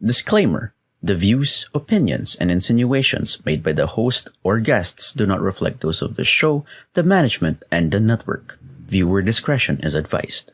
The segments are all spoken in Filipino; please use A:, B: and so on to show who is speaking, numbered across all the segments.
A: Disclaimer: the views, opinions, and insinuations made by the host or guests do not reflect those of the show, the management, and the network. Viewer discretion is advised.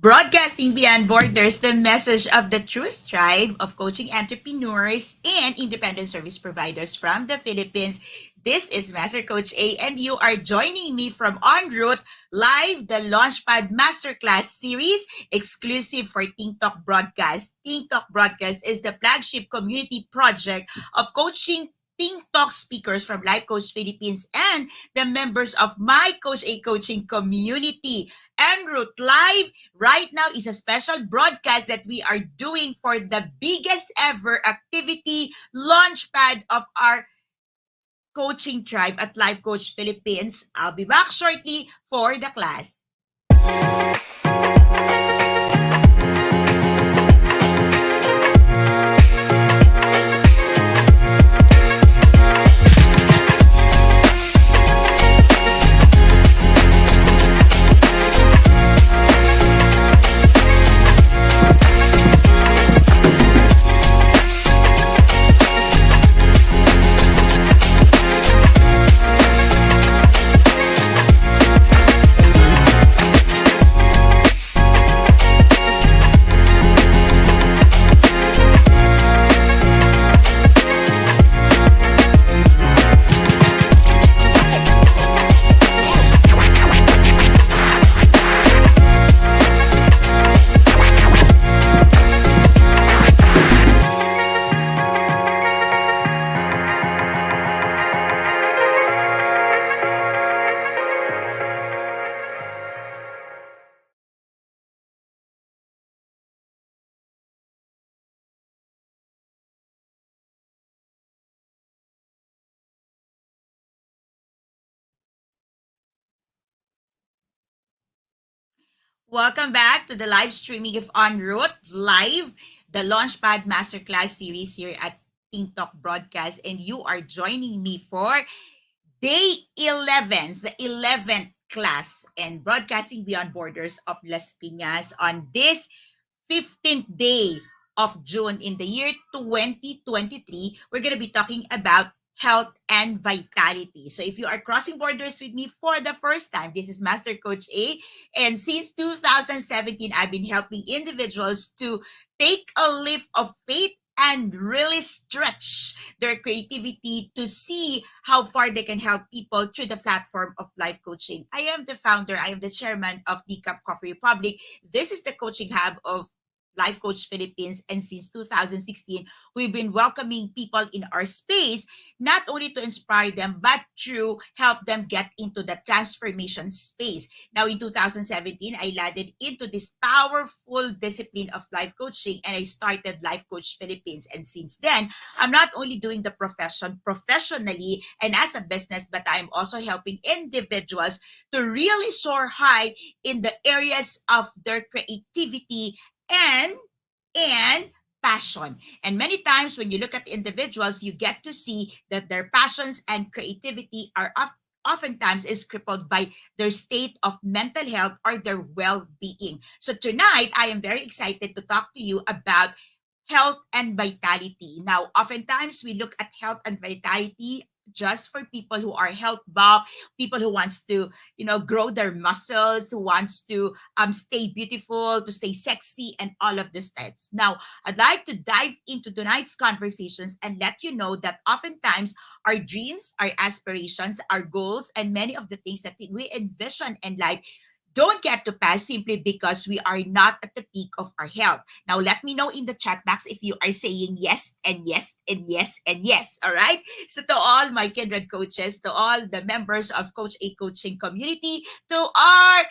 B: Broadcasting beyond borders, the message of the truest tribe of coaching entrepreneurs and independent service providers from the Philippines. This is Master Coach A, and you are joining me from En route live, the LAUNCHPAD MasterClass Series, exclusive for TikTok Broadcast. TikTok Broadcast is the flagship community project of coaching TikTok speakers from Life Coach Philippines and the members of my Coach A coaching community. En route live right now is a special broadcast that we are doing for the biggest ever activity launchpad of our coaching tribe at Life Coach Philippines. I'll be back shortly for the class. Welcome back to the live streaming of En route live, the Launchpad Masterclass Series here at TikTok Broadcast, and you are joining me for day 11, the 11th class and broadcasting beyond borders of Las Piñas on this 15th day of June in the year 2023. We're going to be talking about health and vitality. So if you are crossing borders with me for the first time, this is Master Coach A. And since 2017, I've been helping individuals to take a leap of faith and really stretch their creativity to see how far they can help people through the platform of life coaching. I am the founder, I am the chairman of Decaf Coffee Republic. This is the coaching hub of Life Coach Philippines, and since 2016, we've been welcoming people in our space, not only to inspire them, but to help them get into the transformation space. Now, in 2017, I landed into this powerful discipline of life coaching, and I started Life Coach Philippines. And since then, I'm not only doing the profession professionally and as a business, but I'm also helping individuals to really soar high in the areas of their creativity and passion. And many times when you look at individuals, you get to see that their passions and creativity are oftentimes is crippled by their state of mental health or their well-being. So tonight, I am very excited to talk to you about health and vitality. Now, oftentimes we look at health and vitality just for people who are health buff, people who wants to, grow their muscles, who wants to stay beautiful, to stay sexy, and all of these types. Now, I'd like to dive into tonight's conversations and let you know that oftentimes our dreams, our aspirations, our goals, and many of the things that we envision in life don't get to pass simply because we are not at the peak of our health. Now, let me know in the chat box if you are saying yes and yes and yes and yes. All right. So, to all my kindred coaches, to all the members of Coach A Coaching community, to our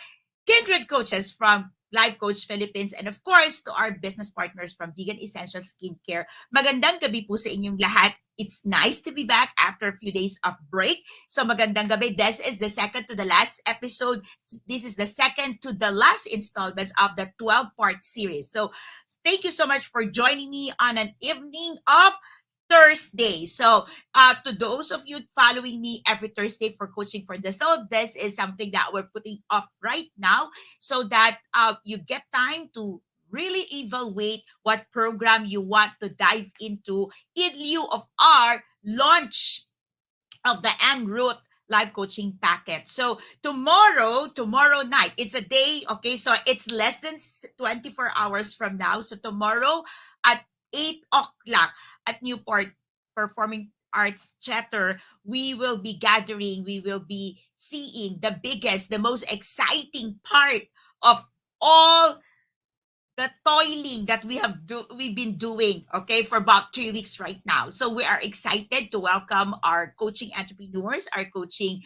B: kindred coaches from Life Coach Philippines, and of course, to our business partners from Vegan Essential Skincare. Magandang gabi po sa inyong lahat. It's nice to be back after a few days of break. So magandang gabi. This is the second to the last episode. This is the second to the last installments of the 12-part series. So thank you so much for joining me on an evening of Thursday. So, to those of you following me every Thursday for Coaching for the Soul, this is something that we're putting off right now so that you get time to really evaluate what program you want to dive into in lieu of our launch of the en route live coaching packet. So tomorrow night, it's a day, okay? So it's less than 24 hours from now. So tomorrow at 8 o'clock at Newport Performing Arts Chatter, we will be gathering, we will be seeing the biggest, the most exciting part of all the toiling that we've been doing, okay, for about 3 weeks right now. So we are excited to welcome our coaching entrepreneurs, our coaching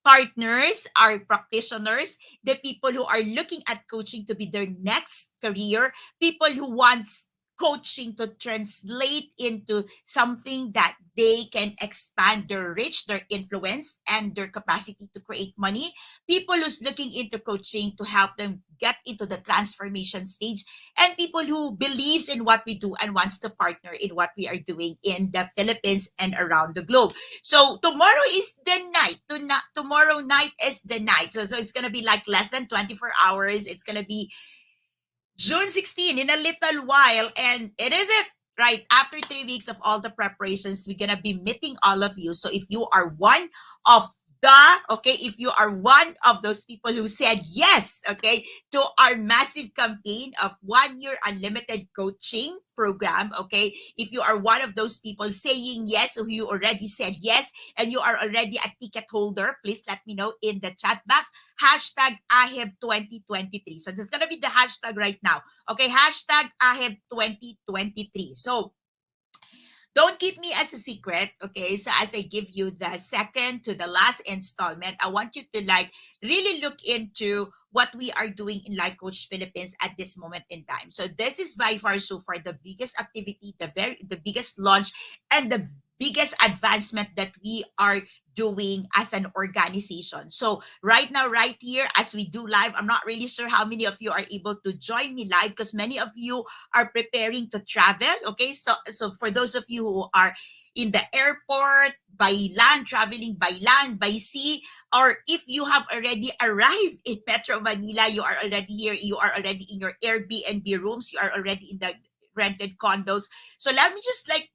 B: partners, our practitioners, the people who are looking at coaching to be their next career, people who wants coaching to translate into something that they can expand their reach, their influence, and their capacity to create money, people who's looking into coaching to help them get into the transformation stage, and people who believes in what we do and wants to partner in what we are doing in the Philippines and around the globe. So tomorrow is the night. Tomorrow night is the night. So it's gonna be like less than 24 hours. It's gonna be June 16 in a little while, and it is it. Right after 3 weeks of all the preparations, we're gonna be meeting all of you. So if you are one of if you are one of those people who said yes, okay, to our massive campaign of 1 year unlimited coaching program, okay, if you are one of those people saying yes, or you already said yes, and you are already a ticket holder, please let me know in the chat box. Hashtag AHEB 2023. So this is gonna be the hashtag right now. Okay, hashtag AHEB 2023. So don't keep me as a secret, okay? So as I give you the second to the last installment, I want you to like really look into what we are doing in Life Coach Philippines at this moment in time. So this is by far so far the biggest activity, the biggest launch, and the biggest advancement that we are doing as an organization. So right now, right here, as we do live, I'm not really sure how many of you are able to join me live because many of you are preparing to travel. Okay, so for those of you who are in the airport, by land, traveling by land, by sea, or if you have already arrived in Metro Manila, you are already here, you are already in your Airbnb rooms, you are already in the rented condos. So let me just like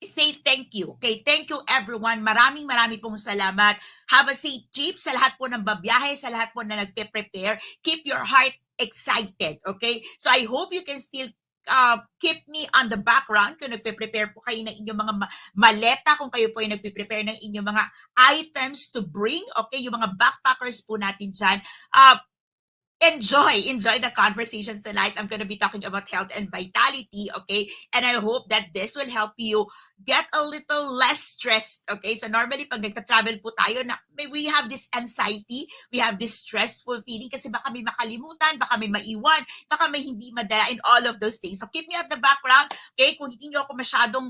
B: say thank you. Okay, thank you everyone. Maraming pong salamat. Have a safe trip sa lahat po ng babiyahe, sa lahat po na nagpe-prepare. Keep your heart excited, okay? So I hope you can still keep me on the background kung nagpe-prepare po kayo ng inyong mga maleta, kung kayo po ay nagpe-prepare ng inyong mga items to bring, okay? Yung mga backpackers po natin dyan. Enjoy the conversations tonight. I'm going to be talking about health and vitality, okay? And I hope that this will help you get a little less stressed, okay? So normally pag nagta-travel po tayo, we have this anxiety, we have this stressful feeling kasi baka may makalimutan, baka may maiwan, baka may hindi madala, and all of those things. So keep me at the background, okay? Kung hindi nyo ako masyadong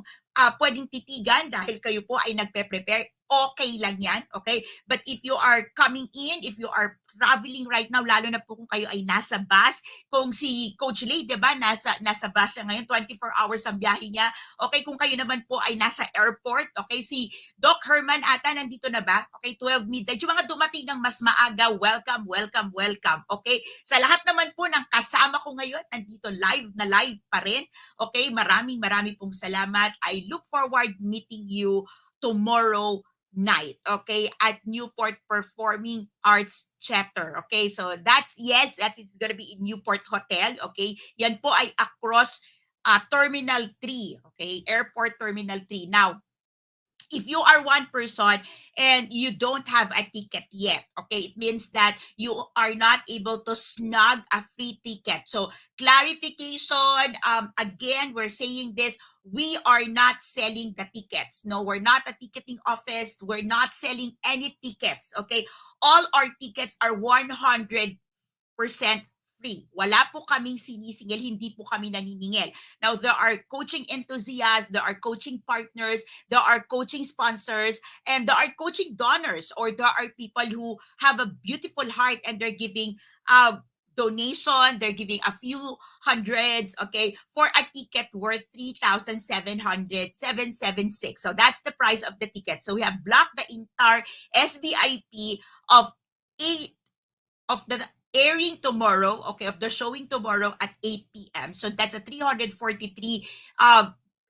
B: pwedeng titigan dahil kayo po ay nagpe-prepare, okay lang yan, okay? But if you are coming in, if you are traveling right now, lalo na po kung kayo ay nasa bus, kung si Coach Lay, di ba, nasa bus siya ngayon, 24 hours ang biyahe niya, okay, kung kayo naman po ay nasa airport, okay, si Doc Herman ata, nandito na ba? Okay, 12 midnight, yung mga dumating ng mas maaga, welcome, okay? Sa lahat naman po ng kasama ko ngayon, nandito live pa rin, okay, maraming pong salamat. I look forward meeting you tomorrow night, okay, at Newport Performing Arts Chatter. Okay, so that's it's gonna be in Newport Hotel, okay? Yan po ay across Terminal 3, okay? Airport Terminal 3. Now, if you are one person and you don't have a ticket yet, okay, it means that you are not able to snag a free ticket. So clarification, again, we're saying this, we are not selling the tickets. No, we're not a ticketing office. We're not selling any tickets, okay? All our tickets are 100% free. Wala po kaming sinisingil, hindi po kami naniningil. Now, there are coaching enthusiasts, there are coaching partners, there are coaching sponsors, and there are coaching donors, or there are people who have a beautiful heart and they're giving donation. They're giving a few hundreds, okay, for a ticket worth 3,776. So that's the price of the ticket. So we have blocked the entire SBIP of the airing tomorrow, okay, of the showing tomorrow at 8 p.m. So that's a 343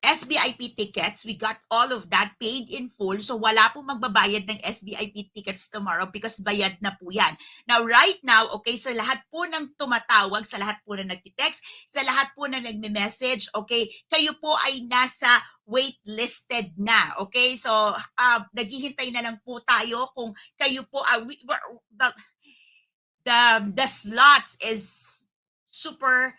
B: SBIP tickets. We got all of that paid in full. So wala pong magbabayad ng SBIP tickets tomorrow because bayad na po yan. Now, right now, okay, sa lahat po ng tumatawag, sa lahat po na nagtitext, sa lahat po na nagme-message, okay, kayo po ay nasa waitlisted na. Okay, so naghihintay na lang po tayo kung kayo po, the slots is super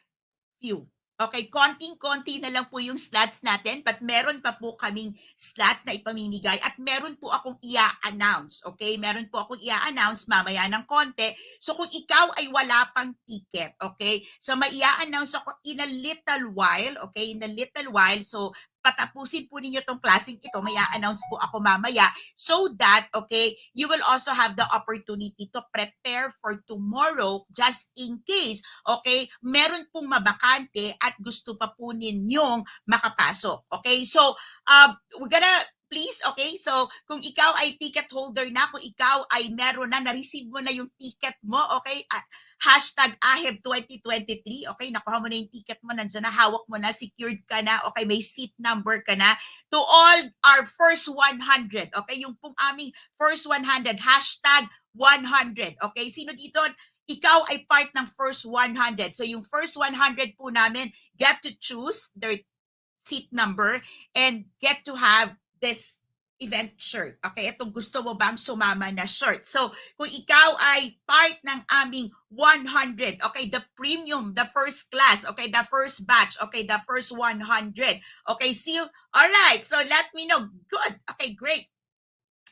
B: few. Okay, konting-konti na lang po yung slots natin, but meron pa po kaming slots na ipamimigay at meron po akong i-announce. Okay, meron po akong i-announce mamaya ng konti. So kung ikaw ay wala pang ticket, okay, so mai-announce ako in a little while, okay, in a little while. So patapusin po ninyo tong klaseng ito, may announce po ako mamaya so that, okay, you will also have the opportunity to prepare for tomorrow just in case, okay, meron pong mabakante at gusto pa po ninyong makapasok. Okay, so we're gonna please, okay? So, kung ikaw ay ticket holder na, kung ikaw ay meron na, na-receive mo na yung ticket mo, okay? Hashtag AHEB 2023, okay? Nakuha mo na yung ticket mo, nandiyan na, hawak mo na, secured ka na, okay? May seat number ka na. To all our first 100, okay? Yung pong aming first 100, hashtag 100, okay? Sino dito? Ikaw ay part ng first 100. So, yung first 100 po namin, get to choose their seat number and get to have this event shirt. Okay, itong gusto mo bang sumama na shirt. So, kung ikaw ay part ng aming 100, okay, the premium, the first class, okay, the first batch, okay, the first 100. Okay, see you. All right, so let me know. Good. Okay, great.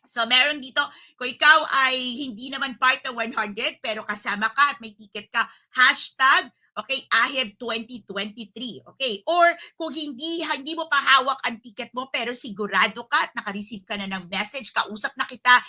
B: So, meron dito, kung ikaw ay hindi naman part ng 100, pero kasama ka at may ticket ka, hashtag, okay, AHEB 2023. Okay, or kung hindi mo pa hawak ang ticket mo, pero sigurado ka at naka-receive ka na ng message, kausap na kita,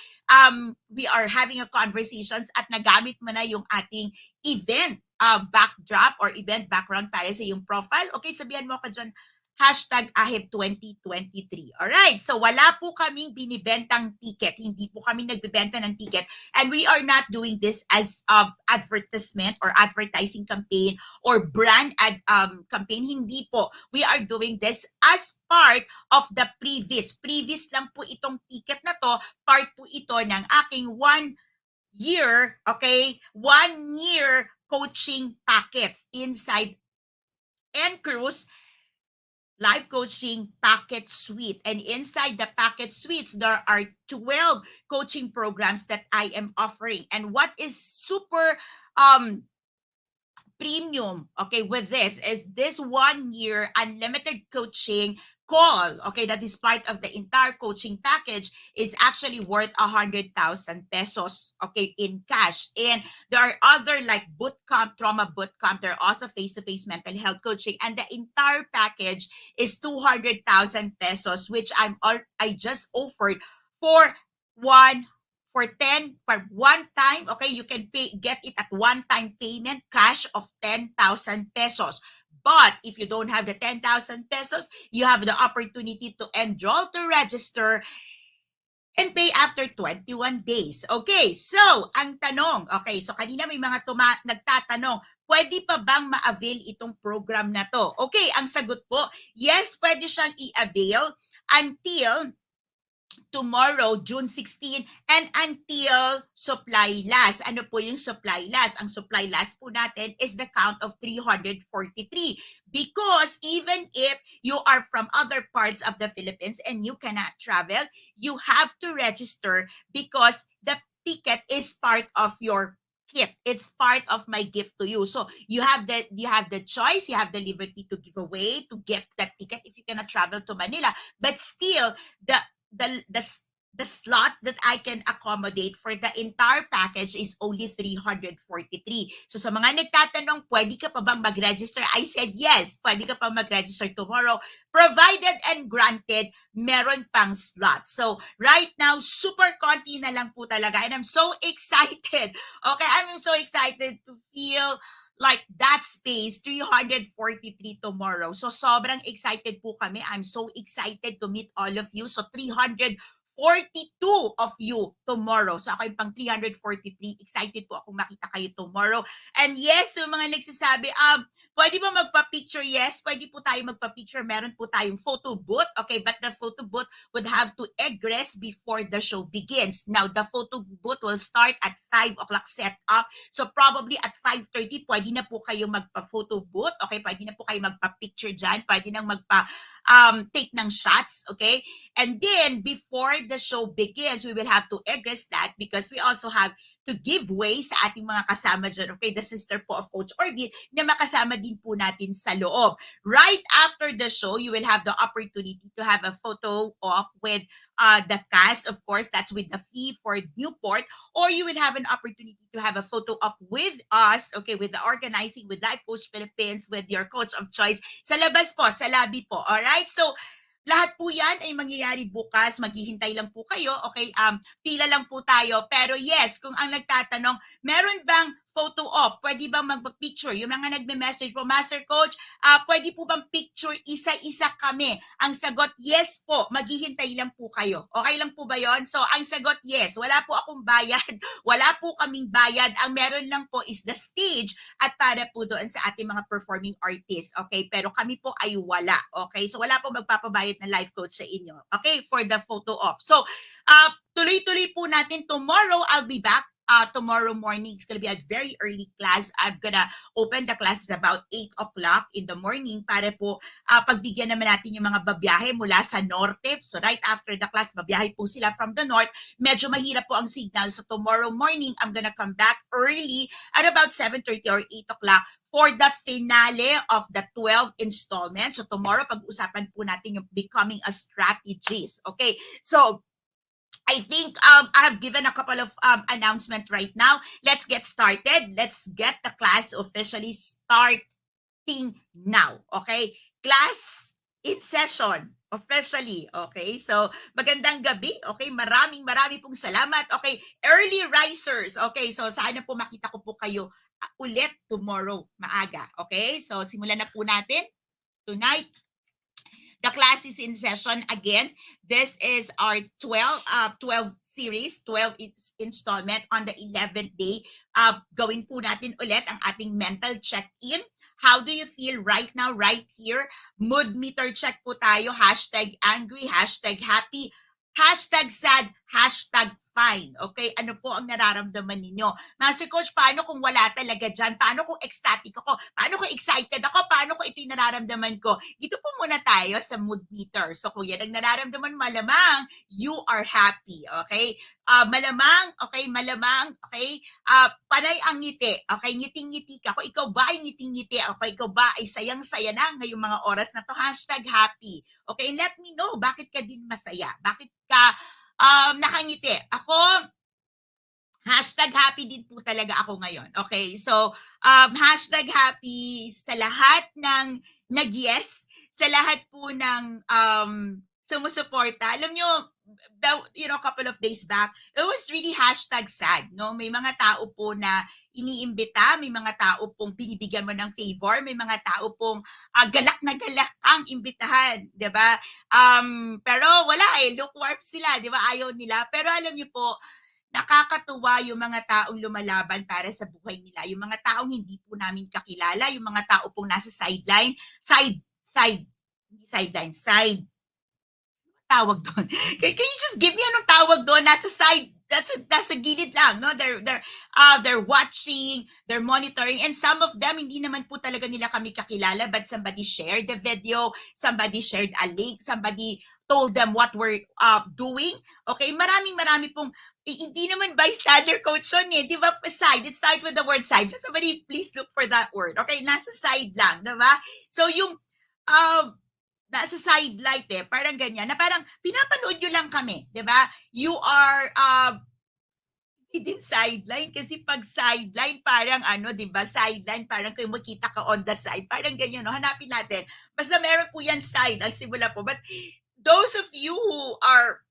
B: we are having a conversations at nagamit mo na yung ating event backdrop or event background para sa yung profile. Okay, sabihan mo ka dyan, hashtag AHEB 2023. Alright, so wala po kaming binibentang ticket. Hindi po kami nagbibenta ng ticket. And we are not doing this as advertisement or advertising campaign or brand campaign. Hindi po. We are doing this as part of the previous. Previous lang po itong ticket na to. Part po ito ng aking 1 year, okay, 1 year coaching packets inside Encruise Life Coaching Packet Suite. And inside the Packet Suites, there are 12 coaching programs that I am offering. And what is super premium, okay, with this is this 1 year unlimited coaching call, okay, that is part of the entire coaching package is actually worth 100,000 pesos, okay, in cash. And there are other like bootcamp, trauma bootcamp, there are also face-to-face mental health coaching, and the entire package is 200,000 pesos, which I just offered for one time, okay, you can get it at one-time payment, cash of 10,000 pesos. But if you don't have the 10,000 pesos, you have the opportunity to enroll, to register, and pay after 21 days. Okay, so ang tanong, okay, so kanina may mga nagtatanong, pwede pa bang ma-avail itong program na to? Okay, ang sagot po, yes, pwede siyang i-avail until tomorrow, June 16, and until supply last. Ano po yung supply last? Ang supply last po natin is the count of 343. Because even if you are from other parts of the Philippines and you cannot travel, you have to register because the ticket is part of your kit. It's part of my gift to you. So you have the choice, you have the liberty to give away, to gift that ticket if you cannot travel to Manila. But still, the the slot that I can accommodate for the entire package is only 343. So sa mga nagtatanong, pwede ka pa bang mag-register? I said yes, pwede ka pa mag-register tomorrow. Provided and granted, meron pang slot. So right now, super konti na lang po talaga. And I'm so excited. Okay, I'm so excited to feel like that space, 343 tomorrow. So sobrang excited po kami. I'm so excited to meet all of you. So 342 of you tomorrow. So ako yung pang 343. Excited po akong makita kayo tomorrow. And yes, yung mga nagsasabi, pwede ba magpa-picture? Yes, pwede po tayo magpa-picture. Meron po tayong photo booth. Okay, but the photo booth would have to egress before the show begins. Now, the photo booth will start at 5 o'clock set up. So probably at 5:30, pwede na po kayo magpa-photo booth. Okay, pwede na po kayo magpa-picture dyan. Pwede nang take ng shots. Okay, and then before the show begins, we will have to egress that because we also have to give way sa ating mga kasama dyan. Okay, the sister po of Coach Orville na makasama din po natin sa loob. Right after the show, you will have the opportunity to have a photo off with the cast. Of course, that's with the fee for Newport. Or you will have an opportunity to have a photo op with us, okay, with the organizing, with Life Coach Philippines, with your coach of choice. Sa labas po, sa lobby po. Alright? So, lahat po yan ay mangyayari bukas. Maghihintay lang po kayo. Okay, pila lang po tayo. Pero yes, kung ang nagtatanong, meron bang photo op? Pwede bang magpa-picture? Yung mga nagme-message po, Master Coach, pwede po bang picture isa-isa kami? Ang sagot, yes po. Maghihintay lang po kayo. Okay lang po ba yon? So, ang sagot, yes. Wala po akong bayad. Wala po kaming bayad. Ang meron lang po is the stage at para po doon sa ating mga performing artists. Okay? Pero kami po ay wala. Okay? So, wala po magpapabayad na life coach sa inyo. Okay? For the photo op. So, tuloy-tuloy po natin. Tomorrow, I'll be back. Tomorrow morning, it's gonna be a very early class. I'm gonna open the classes about 8 o'clock in the morning para po pagbigyan naman natin yung mga babiyahe mula sa norte. So right after the class, babiyahe po sila from the north. Medyo mahirap po ang signal. So tomorrow morning, I'm gonna come back early at about 7:30 or 8 o'clock for the finale of the 12 installment. So tomorrow, pag-usapan po natin yung becoming a strategist. Okay, so I think I have given a couple of announcements right now. Let's get started. Let's get the class officially starting now. Okay? Class in session officially. Okay? So, magandang gabi. Okay? Maraming pong salamat. Okay? Early risers. Okay? So, sana po makita ko po kayo ulit tomorrow maaga. Okay? So, simulan na po natin tonight. The class is in session again. This is our 12 series, 12 installment on the 11th day. Gawin po natin ulit ang ating mental check-in. How do you feel right now, right here? Mood meter check po tayo. Hashtag angry, hashtag happy, hashtag sad, hashtag fine. Okay? Ano po ang nararamdaman ninyo? Master Coach, paano kung wala talaga dyan? Paano kung ecstatic ako? Paano kung excited ako? Paano kung ito yung nararamdaman ko? Dito po muna tayo sa mood meter. So kung yan ang nararamdaman, malamang you are happy. Okay? Malamang, okay? Panay ang ngiti. Okay? Ngiting-ngiti ka. Kung ikaw ba ay ngiting-ngiti, okay? Ikaw ba ay sayang-saya na ngayong mga oras na to? Hashtag happy. Okay? Let me know, bakit ka din masaya? Bakit ka nakangiti? Ako, hashtag happy din po talaga ako ngayon. Okay, so hashtag happy sa lahat ng nag-yes, sa lahat po ng sumusuporta. Alam nyo, a couple of days back, it was really hashtag sad. No? May mga tao po na iniimbita, may mga tao pong binibigyan mo ng favor, may mga tao pong galak na galak ang imbitahan, 'di ba? Pero wala lukewarm sila, 'di ba? Ayaw nila. Pero alam niyo po, nakakatuwa yung mga taong lumalaban para sa buhay nila. Yung mga taong hindi po namin kakilala, yung mga tao pong nasa sideline, side tawag doon. Can you just give me anong tawag doon? Nasa side, nasa gilid lang, no? They're watching, they're monitoring, and some of them hindi naman po talaga nila kami kakilala, but somebody shared the video, somebody shared a link, somebody told them what we're doing. Okay, marami pong hindi naman bystander coach yun di ba? Side, it starts with the word side. Somebody please look for that word. Okay, nasa side lang, di ba? So yung nasa sidelight parang ganyan, na parang pinapanood nyo lang kami, di ba? You are, din sideline kasi pag sideline parang ano, 'di ba? Sideline parang kayo makita ka on the side. Parang ganyan, no? Hanapin natin. Basta meron po yan side ang simula po. But those of you who are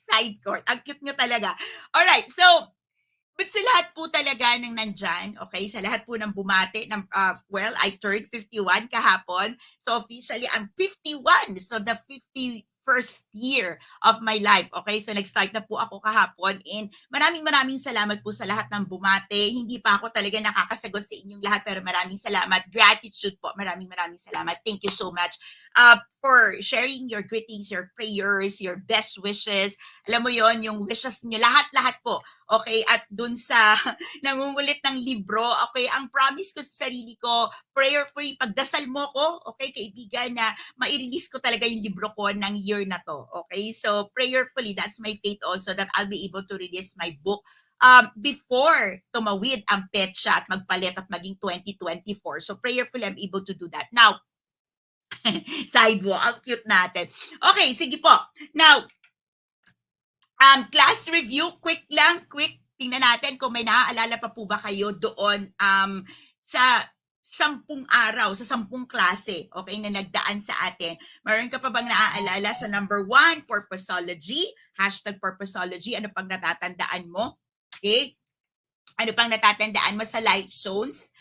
B: side court, ang cute nyo talaga. Alright, so but sa lahat po talaga ng nandyan, okay, sa lahat po ng bumate, ng, well, I turned 51 kahapon. So officially, I'm 51. So the 51st year of my life. Okay, so nag-start na po ako kahapon. And maraming salamat po sa lahat ng bumate. Hindi pa ako talaga nakakasagot sa inyong lahat, pero maraming salamat. Gratitude po. Maraming salamat. Thank you so much for sharing your greetings, your prayers, your best wishes. Alam mo yon, yung wishes nyo, lahat-lahat po. Okay, at dun sa nangungulit ng libro, okay, ang promise ko sa sarili ko, prayerfully, pagdasal mo ko, okay, kaibigan, na mai-release ko talaga yung libro ko ng year na to. Okay, so prayerfully, that's my faith also that I'll be able to release my book before tumawid ang petsa at magpalit at maging 2024. So prayerfully, I'm able to do that. Now, sidewalk, ang cute natin. Okay, sige po. Now, class review, quick. Tingnan natin kung may naaalala pa po ba kayo doon sa 10 araw, sa 10 klase, okay, na nagdaan sa atin. Meron ka pa bang naaalala sa number 1, purposology, #purposology, ano pang natatandaan mo? Okay? Ano pang natatandaan mo sa life zones?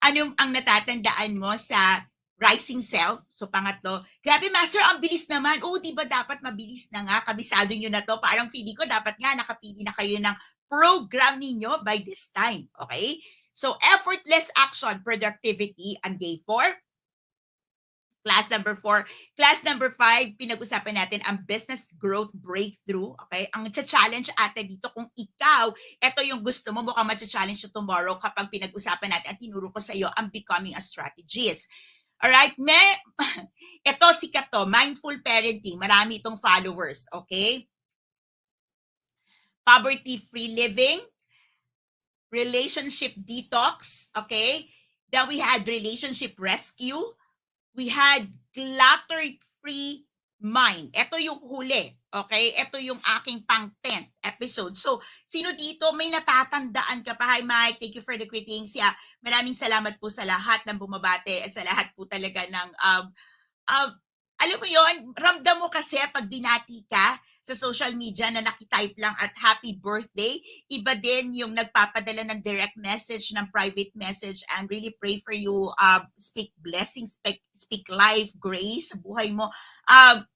B: Ano ang natatandaan mo sa rising self? So pangatlo, grabe master, ang bilis naman. Oo, di ba dapat mabilis na nga? Kabisado nyo na to. Parang feeling ko dapat nga nakapili na kayo ng program ninyo by this time. Okay? So effortless action, productivity, and day 4. Class number 4. Class number 5, pinag-usapan natin ang business growth breakthrough. Okay? Ang challenge ate dito, kung ikaw, ito yung gusto mo, mukhang challenge tomorrow kapag pinag-usapan natin at tinuro ko sa iyo ang becoming a strategist. Alright? Ito, sikat to, mindful parenting. Marami itong followers. Okay? Poverty-free living, relationship detox. Okay? Then we had relationship rescue. We had clutter-free mind. Ito yung huli. Okay? Ito yung aking pang 10th episode. So, sino dito may natatandaan ka pa? Hi, Mike. Thank you for the greetings. Yeah, maraming salamat po sa lahat ng bumabate at sa lahat po talaga ng alam mo yon, ramdam mo kasi pag binati ka sa social media na nakitype lang at happy birthday, iba din yung nagpapadala ng direct message, ng private message, and really pray for you, speak blessings, speak life, grace sa buhay mo.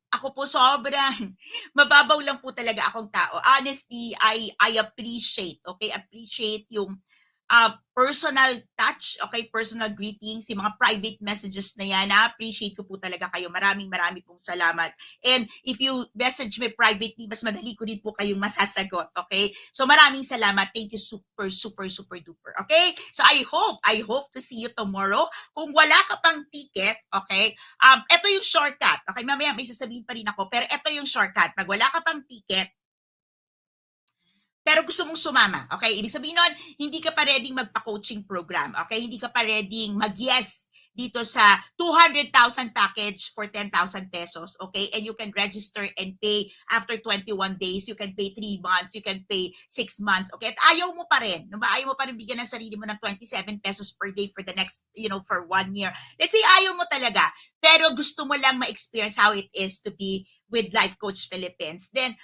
B: Ako po sobrang mababaw lang po talaga akong tao. Honestly, I appreciate, okay? Appreciate yung personal touch, okay, personal greetings, yung mga private messages na yan, na-appreciate ko po talaga kayo. Maraming pong salamat. And if you message me privately, mas madali ko din po kayong masasagot, okay? So maraming salamat. Thank you super duper, okay? So I hope to see you tomorrow. Kung wala ka pang ticket, okay, ito yung shortcut, okay? Mamaya may sasabihin pa rin ako, pero ito yung shortcut. Pag wala ka pang ticket, pero gusto mong sumama, okay? Ibig sabihin nun, hindi ka pa ready magpa-coaching program, okay? Hindi ka pa ready mag-yes dito sa 200,000 package for 10,000 pesos, okay? And you can register and pay after 21 days. You can pay 3 months. You can pay 6 months, okay? At ayaw mo pa rin, no? Ayaw mo pa rin bigyan ng sarili mo ng 27 pesos per day for the next, for 1 year. Let's say ayaw mo talaga, pero gusto mo lang ma-experience how it is to be with Life Coach Philippines. Then,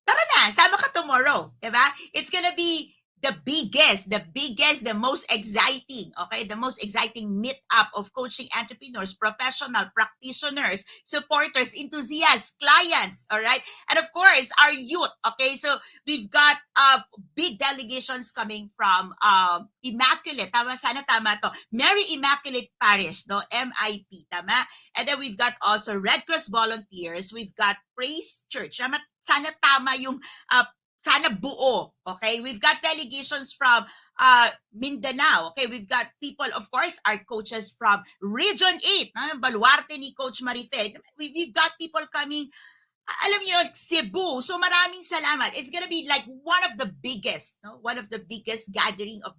B: tara na, sama ka tomorrow, diba? It's gonna be the biggest, the most exciting, okay? The most exciting meet-up of coaching entrepreneurs, professional, practitioners, supporters, enthusiasts, clients, all right? And of course, our youth, okay? So we've got big delegations coming from Immaculate, sana tama to, Mary Immaculate Parish, no? MIP, tama? And then we've got also Red Cross volunteers, we've got Praise Church, sana tama yung sana buo, okay? We've got delegations from Mindanao, okay? We've got people, of course, our coaches from Region 8, Baluarte ni Coach Marife. We've got people coming, alam niyo, Cebu. So maraming salamat. It's gonna be like one of the biggest gathering of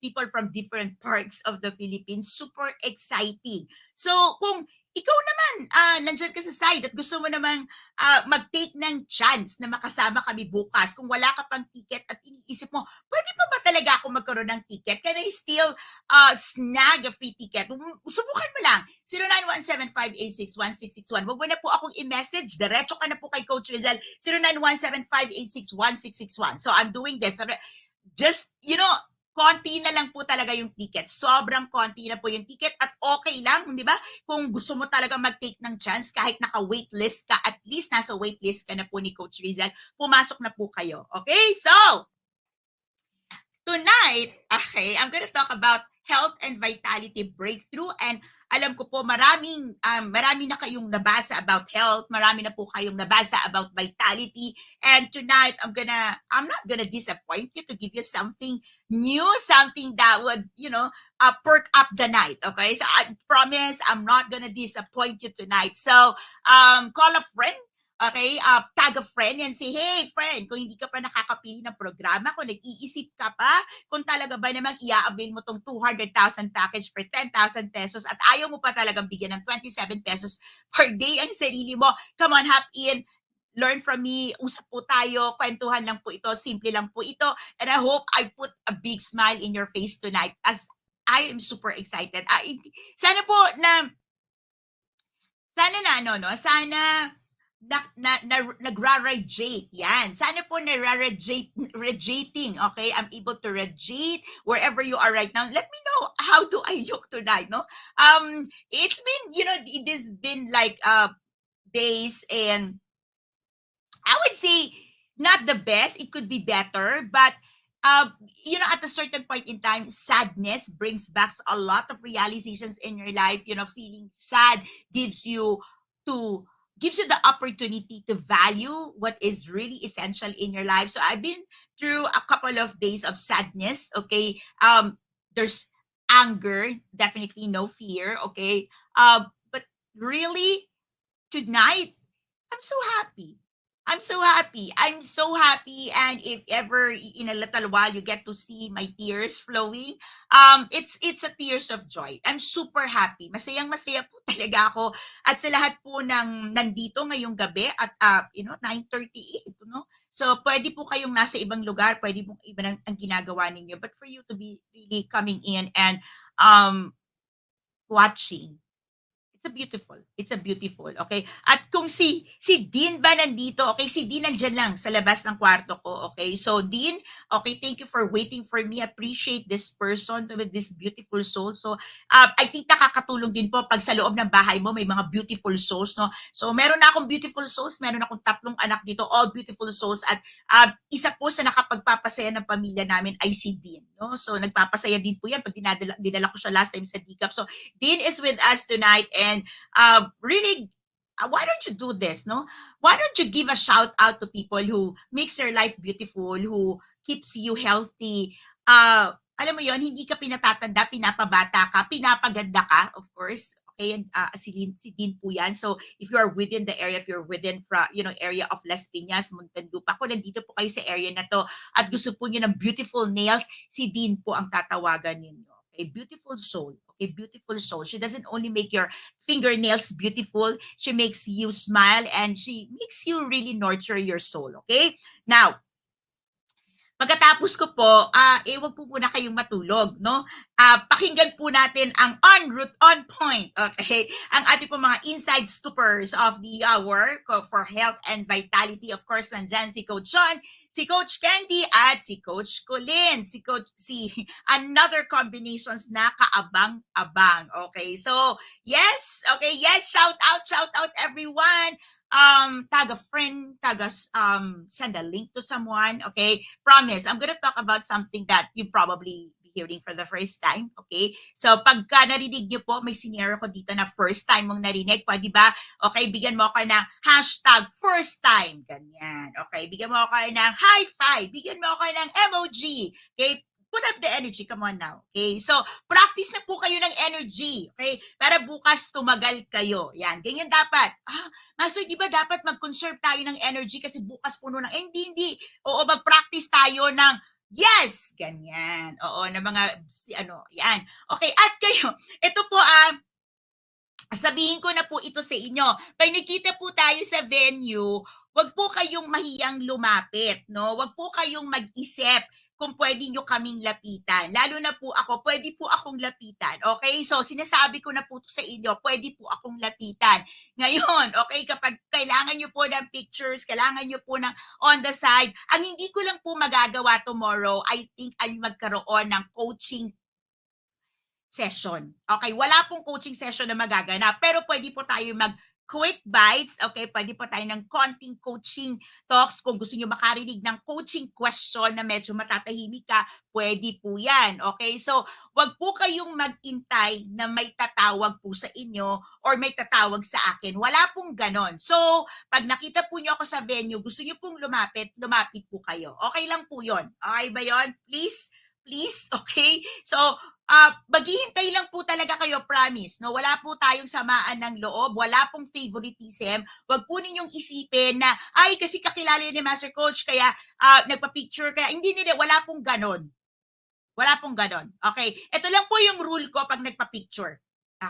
B: people from different parts of the Philippines. Super exciting. So kung ikaw naman, nandyan ka sa side at gusto mo namang mag-take ng chance na makasama kami bukas. Kung wala ka pang ticket at iniisip mo, pwede pa ba talaga ako magkaroon ng ticket? Can I still snag a free ticket? Subukan mo lang. 0917-586-1661. Huwag mo na po akong i-message. Diretso ka na po kay Coach Rizal. 0917-586-1661. So I'm doing this. Just, konti na lang po talaga yung ticket. Sobrang konti na po yung ticket at okay lang, di ba? Kung gusto mo talaga mag-take ng chance, kahit naka-waitlist ka, at least nasa waitlist ka na po ni Coach Rizal, pumasok na po kayo. Okay? So, tonight, okay, I'm gonna talk about health and vitality breakthrough. And alam ko po marami na kayong nabasa about health, marami na po kayong nabasa about vitality. And tonight, I'm not gonna disappoint you to give you something new, something that would, perk up the night. Okay, so I promise I'm not gonna disappoint you tonight. So, call a friend. Okay, tag a friend and say, hey friend, kung hindi ka pa nakakapili ng programa, kung nag-iisip ka pa, kung talaga ba namang i-avail mo tong 200,000 package for 10,000 pesos at ayaw mo pa talagang bigyan ng 27 pesos per day ang sarili mo, come on, hop in, learn from me, usap po tayo, kwentuhan lang po ito, simple lang po ito, and I hope I put a big smile in your face tonight as I am super excited. Sana po sana nagra-radiate yan. Sana po radiating, okay? I'm able to radiate wherever you are right now. Let me know how do I look tonight, no? It's been, it has been like days, and I would say not the best. It could be better, but at a certain point in time, sadness brings back a lot of realizations in your life. Feeling sad gives you the opportunity to value what is really essential in your life. So I've been through a couple of days of sadness. Okay, there's anger, definitely no fear. Okay, but really tonight I'm so happy. I'm so happy. I'm so happy. And if ever in a little while you get to see my tears flowing, it's a tears of joy. I'm super happy. Masayang-masaya po talaga ako. At sa lahat po ng nandito ngayong gabi at 9:38, no? So pwede po kayong nasa ibang lugar, pwede po iba ang ginagawa ninyo. But for you to be really coming in and watching, it's a beautiful, okay? At kung si Dean ba nandito, okay? Si Dean nandyan lang sa labas ng kwarto ko, okay? So Dean, okay, thank you for waiting for me. Appreciate this person with this beautiful soul. So I think nakakatulong din po pag sa loob ng bahay mo may mga beautiful souls, no? So meron na akong beautiful souls, meron akong 3 anak dito, all beautiful souls. At isa po sa nakapagpapasaya ng pamilya namin ay si Dean, no? So nagpapasaya din po yan pag dinala ko siya last time sa DCAP. So Dean is with us tonight, and really, why don't you do this, no? Why don't you give a shout out to people who makes your life beautiful, who keeps you healthy? Alam mo yon, hindi ka pinatatanda, pinapabata ka, pinapaganda ka, of course. Okay, and si Dean po yan. So if you are within the area, if you're within area of Las Piñas, Muntinlupa, kung nandito po kayo sa area na to at gusto po niyo ng beautiful nails, si Dean po ang tatawagan ninyo. Okay, beautiful soul. Okay, beautiful soul. She doesn't only make your fingernails beautiful, she makes you smile and she makes you really nurture your soul. Okay? Now, pagkatapos ko po, wag po muna kayong matulog, no? Pakinggan po natin ang on route, on point, okay? Ang ating po mga inside scoopers of the hour for health and vitality. Of course, nandyan si Coach Sean, si Coach Candy, at si Coach Colin, si another combinations na kaabang-abang. Okay, so, yes, shout out everyone. Tag a friend, send a link to someone, okay? Promise, I'm gonna talk about something that you probably be hearing for the first time, okay? So, pagka narinig niyo po, may senior ko dito na first time mong narinig, pwede ba? Okay, bigyan mo ako ng hashtag first time, ganyan. Okay, bigyan mo ako ng high five, bigyan mo ako ng emoji, okay? Put up the energy, come on now. Okay, so practice na po kayo ng energy, okay? Para bukas tumagal kayo. Yan, ganyan dapat. Master, di ba dapat mag-conserve tayo ng energy kasi bukas puno ng, hindi. Oo, mag-practice tayo ng, yes, ganyan. Oo, na mga, yan. Okay, at kayo, ito po, Sabihin ko na po ito sa inyo. Pag nakita po tayo sa venue, wag po kayong mahiyang lumapit, no? Wag po kayong mag-isip kung pwede nyo kaming lapitan. Lalo na po ako, pwede po akong lapitan. Okay? So, sinasabi ko na po ito sa inyo, pwede po akong lapitan. Ngayon, okay, kapag kailangan nyo po ng pictures, kailangan nyo po ng on the side, ang hindi ko lang po magagawa tomorrow, I think ay magkaroon ng coaching session. Okay, wala pong coaching session na magaganap, pero pwede po tayo quick bites, okay? Pwede po tayo ng konting coaching talks. Kung gusto niyo makarinig ng coaching question na medyo matatahimik ka, pwede po yan, okay? So, wag po kayong mag-intay na may tatawag po sa inyo or may tatawag sa akin. Wala pong ganon. So, pag nakita po niyo ako sa venue, gusto niyo pong lumapit po kayo. Okay lang po yon. Okay ba yon? Please, okay? So, maghihintay lang po talaga kayo, promise. No? Wala po tayong samaan ng loob, wala pong favoritism. Huwag po ninyong isipin na, ay, kasi kakilala ni Master Coach, kaya nagpa-picture, kaya hindi nila, wala pong ganon. Wala pong ganon. Okay? Ito lang po yung rule ko pag nagpa-picture.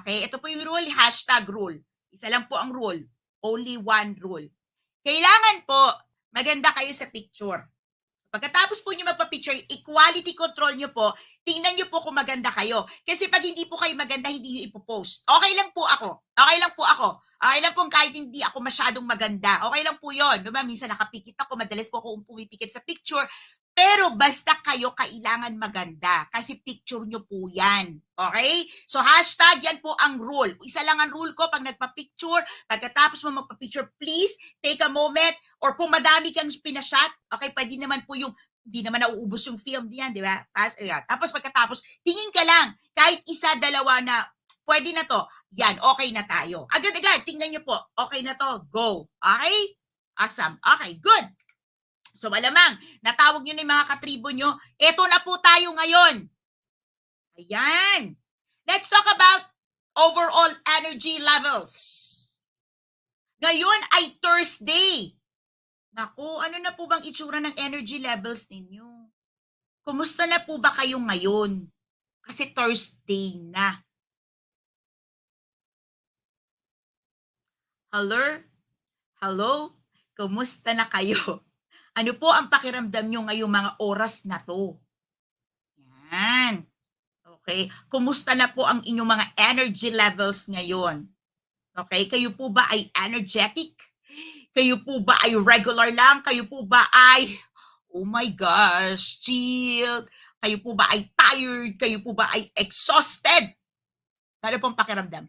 B: Okay? Ito po yung rule, #rule. Isa lang po ang rule. Only one rule. Kailangan po, maganda kayo sa picture. Pagkatapos po nyo magpa-picture, equality control nyo po, tingnan nyo po kung maganda kayo. Kasi pag hindi po kayo maganda, hindi nyo ipopost. Okay lang po ako. Okay lang po ako. Okay lang po kahit hindi ako masyadong maganda. Okay lang po yun. Diba? Minsan nakapikit ako, madalas po ako pumipikit sa picture. Pero basta kayo kailangan maganda kasi picture nyo po yan. Okay? So yan po ang rule. Isa lang ang rule ko pag nagpa-picture, pagkatapos mo magpa-picture, please take a moment or kung madami kang pinashot, okay, pwede naman po yung hindi naman nauubos yung film diyan, di ba? Tapos pagkatapos, tingin ka lang, kahit isa, dalawa na, pwede na to. Yan, okay na tayo. Agad-agad, tingnan nyo po. Okay na to, go. Okay? Awesome. Okay, good. So malamang, natawag nyo na yung mga katribo nyo. Ito na po tayo ngayon. Ayan. Let's talk about overall energy levels. Ngayon ay Thursday. Naku, ano na po bang itsura ng energy levels ninyo? Kumusta na po ba kayo ngayon? Kasi Thursday na. Hello? Hello? Kumusta na kayo? Ano po ang pakiramdam nyo ngayong mga oras na to? Yan. Okay. Kumusta na po ang inyong mga energy levels ngayon? Okay. Kayo po ba ay energetic? Kayo po ba ay regular lang? Kayo po ba ay, oh my gosh, chill? Kayo po ba ay tired? Kayo po ba ay exhausted? Ano pong pakiramdam?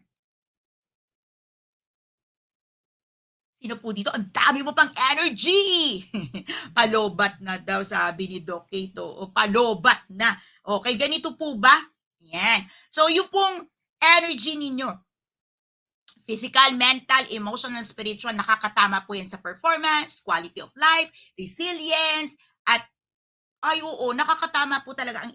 B: Sino po dito? Ang dami mo pang energy! Palobat na daw, sabi ni Doc Kato. O palobat na. Okay, ganito po ba? Yan. So, yung pong energy ninyo, physical, mental, emotional, spiritual, nakakatama po yan sa performance, quality of life, resilience, at ay oo, nakakatama po talaga ang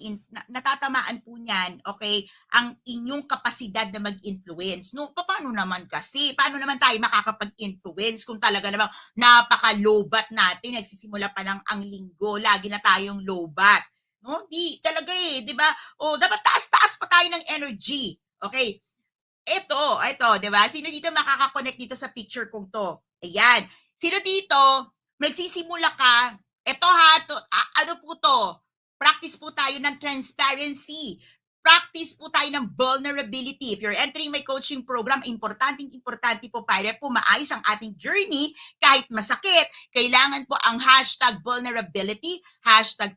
B: natatamaan po niyan, okay, ang inyong kapasidad na mag-influence. No, paano naman kasi? Paano naman tayo makakapag-influence kung talaga namang napaka-lobat natin, nagsisimula pa lang ang linggo, lagi na tayong lobat. No, di talaga di ba? O dapat taas-taas pa tayo ng energy. Okay? Ito, 'di ba? Sino dito makaka-connect dito sa picture kong 'to? Ayan. Sino dito magsisimula ka, ito ano po to? Practice po tayo ng transparency. Practice po tayo ng vulnerability. If you're entering my coaching program, importante po para po maayos ang ating journey kahit masakit. Kailangan po ang #vulnerability,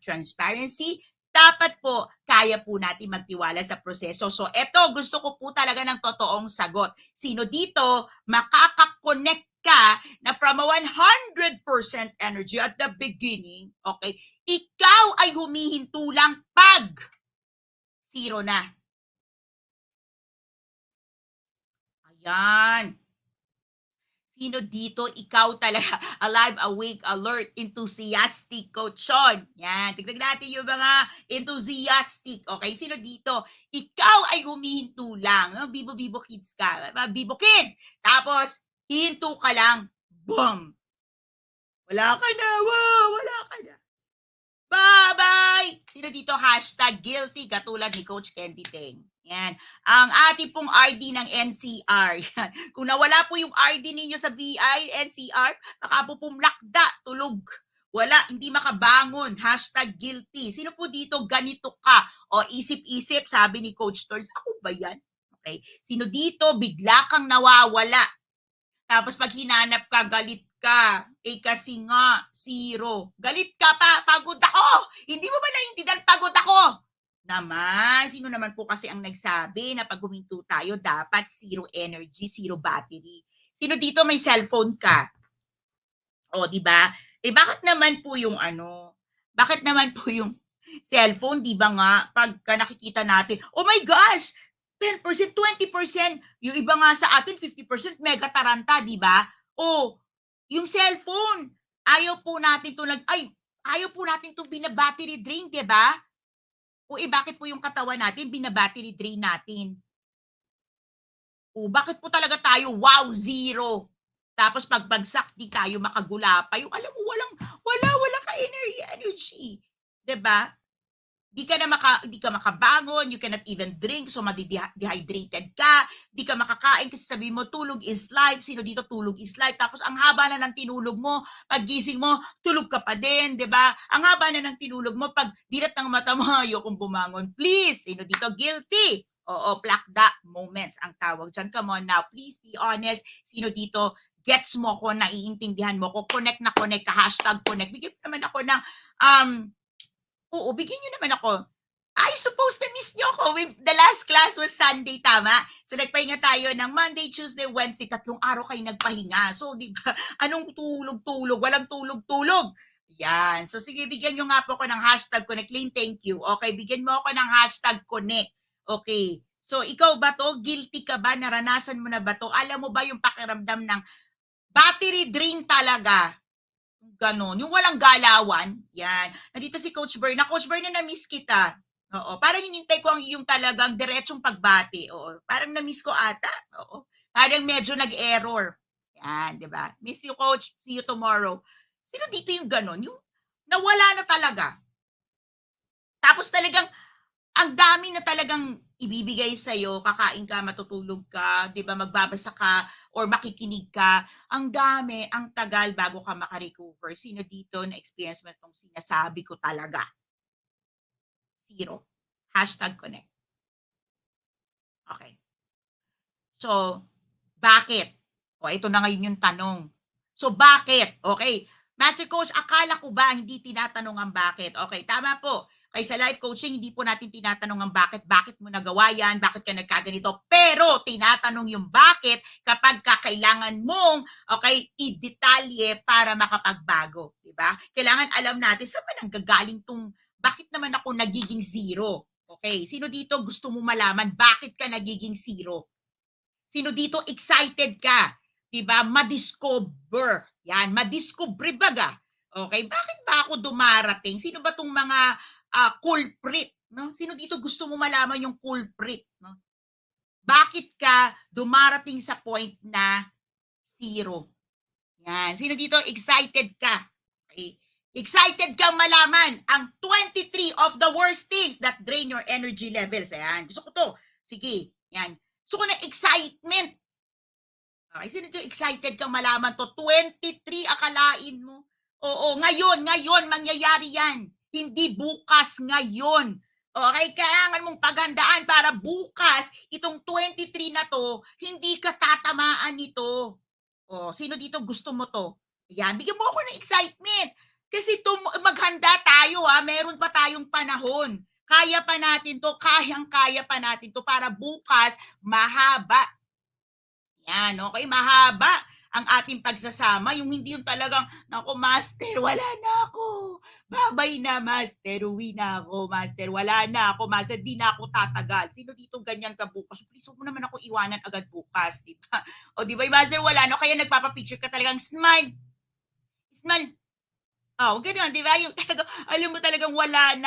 B: #transparency. Dapat po, kaya po natin magtiwala sa proseso. So, eto, gusto ko po talaga ng totoong sagot. Sino dito makaka-connect ka na from a 100% energy at the beginning, okay, ikaw ay humihinto lang pag 0 na. Ayan. Sino dito, ikaw talaga, alive, awake, alert, enthusiastic, coachon. Yan, tignan natin yung mga enthusiastic. Okay, sino dito, ikaw ay humihinto lang. No? Bibo-bibo kids ka. Bibo kid. Tapos, hinto ka lang. Boom! Wala ka na. Wow, wala ka na. Bye-bye! Sino dito, #guilty, katulad ni Coach Candy Teng. Yan. Ang ating pong RD ng NCR. Yan. Kung nawala po yung RD ninyo sa VI, NCR, baka po pumlakda, tulog. Wala, hindi makabangon. #guilty. Sino po dito ganito ka? O isip-isip, sabi ni Coach Torns, ako ba yan? Okay. Sino dito bigla kang nawawala? Tapos pag hinanap ka, galit ka. Kasi nga, zero. Galit ka pa, pagod ako. Hindi mo ba naiintindihan pagod ako? Naman, sino naman po kasi ang nagsabi na pag huminto tayo, dapat zero energy, zero battery? Sino dito may cellphone ka? O, di ba? Bakit naman po yung bakit naman po yung cellphone, di ba nga, pagka nakikita natin, oh my gosh, 10%, 20%, yung iba nga sa atin, 50% mega taranta, di ba? O, yung cellphone, ayaw po natin to bina-battery drain, di ba? O, bakit po yung katawan natin, bina-battery drain natin? O, bakit po talaga tayo, wow, zero? Tapos pagbagsak, di tayo makagula pa. Yung alam mo, wala ka energy. 'Di ba? Di ka makabangon, you cannot even drink, so dehydrated ka, di ka makakain kasi sabi mo, tulog is life. Sino dito tulog is life? Tapos ang haba na ng tinulog mo, paggising mo, tulog ka pa din, di ba? Ang haba na ng tinulog mo, pag dilat ng mata mo, ayokong bumangon. Please, sino dito guilty? Oo, plakda moments ang tawag dyan. Come on now, please be honest. Sino dito gets mo ko, naiintindihan mo ko, connect na connect ka, #connect. Bigyan naman ako ng oo, bigyan niyo naman ako. I supposed to miss niyo ako. The last class was Sunday, tama? So, nagpahinga tayo ng Monday, Tuesday, Wednesday. 3 araw kayo nagpahinga. So, di ba? Anong tulog-tulog? Walang tulog-tulog. Yan. So, sige, bigyan niyo nga po ako ng #connect. Lane, thank you. Okay, bigyan mo ako ng #connect. Okay. So, ikaw ba to? Guilty ka ba? Naranasan mo na ba to? Alam mo ba yung pakiramdam ng battery drain talaga? Ganon. Yung walang galawan, yan. Nandito si Coach Berna. Coach Berna, na-miss kita. Oo. Parang hinintay ko ang yung talagang diretsong pagbati. Oo. Parang na-miss ko ata. Oo. Parang medyo nag-error. Yan, di ba? Miss you, Coach. See you tomorrow. Sino dito yung ganon? Yung nawala na talaga. Tapos talagang ang dami na talagang ibibigay sa'yo, kakain ka, matutulog ka, di ba, magbabasa ka, or makikinig ka, ang dami, ang tagal bago ka makarecover. Sino dito na experience mo itong sinasabi ko talaga? Zero. #connect. Okay. So, bakit? O, ito na ngayon yung tanong. So, bakit? Okay. Master Coach, akala ko ba hindi tinatanong ang bakit? Okay, tama po. Kaya sa life coaching, hindi po natin tinatanong ang bakit mo nagawa yan, bakit ka nagkaganito. Pero tinatanong yung bakit kapag kailangan mong, okay, i-detalye para makapagbago. Diba? Kailangan alam natin saan ba nanggagaling tong, bakit naman ako nagiging zero? Okay, sino dito gusto mo malaman bakit ka nagiging zero? Sino dito excited ka? Diba? Madiscover. Yan, madiscover baga. Okay, bakit ba ako dumarating? Sino ba tong mga culprit? No? Sino dito gusto mo malaman yung culprit? No? Bakit ka dumarating sa point na zero? Yan. Sino dito excited ka? Okay. Excited kang malaman ang 23 of the worst things that drain your energy levels. Ayan. Gusto ko to. Sige. Yan. Gusto ko na excitement. Okay, sino dito excited kang malaman to? 23, akalain mo. Oo, ngayon, mangyayari yan. Hindi bukas, ngayon. Okay, kailangan mong paghandaan para bukas, itong 23 na to, hindi ka tatamaan nito. O, sino dito gusto mo to? Yan, bigyan mo ako ng excitement. Kasi maghanda tayo, meron pa tayong panahon. Kaya pa natin to, kayang-kaya pa natin to para bukas, mahaba. Yan, okay, mahaba ang ating pagsasama, yung hindi yung talagang, naku, master, wala na ako. Babay na, master, uwi na ako, master, wala na ako, master, di na ako tatagal. Sino dito ganyan ka bukas? Please, huwag mo naman ako iwanan agad bukas, di ba? O, di ba, master, wala na, kaya nagpapapicture ka talagang smile. Smile. Oh, gano'n, 'di ba? Yung talagang alam mo talagang wala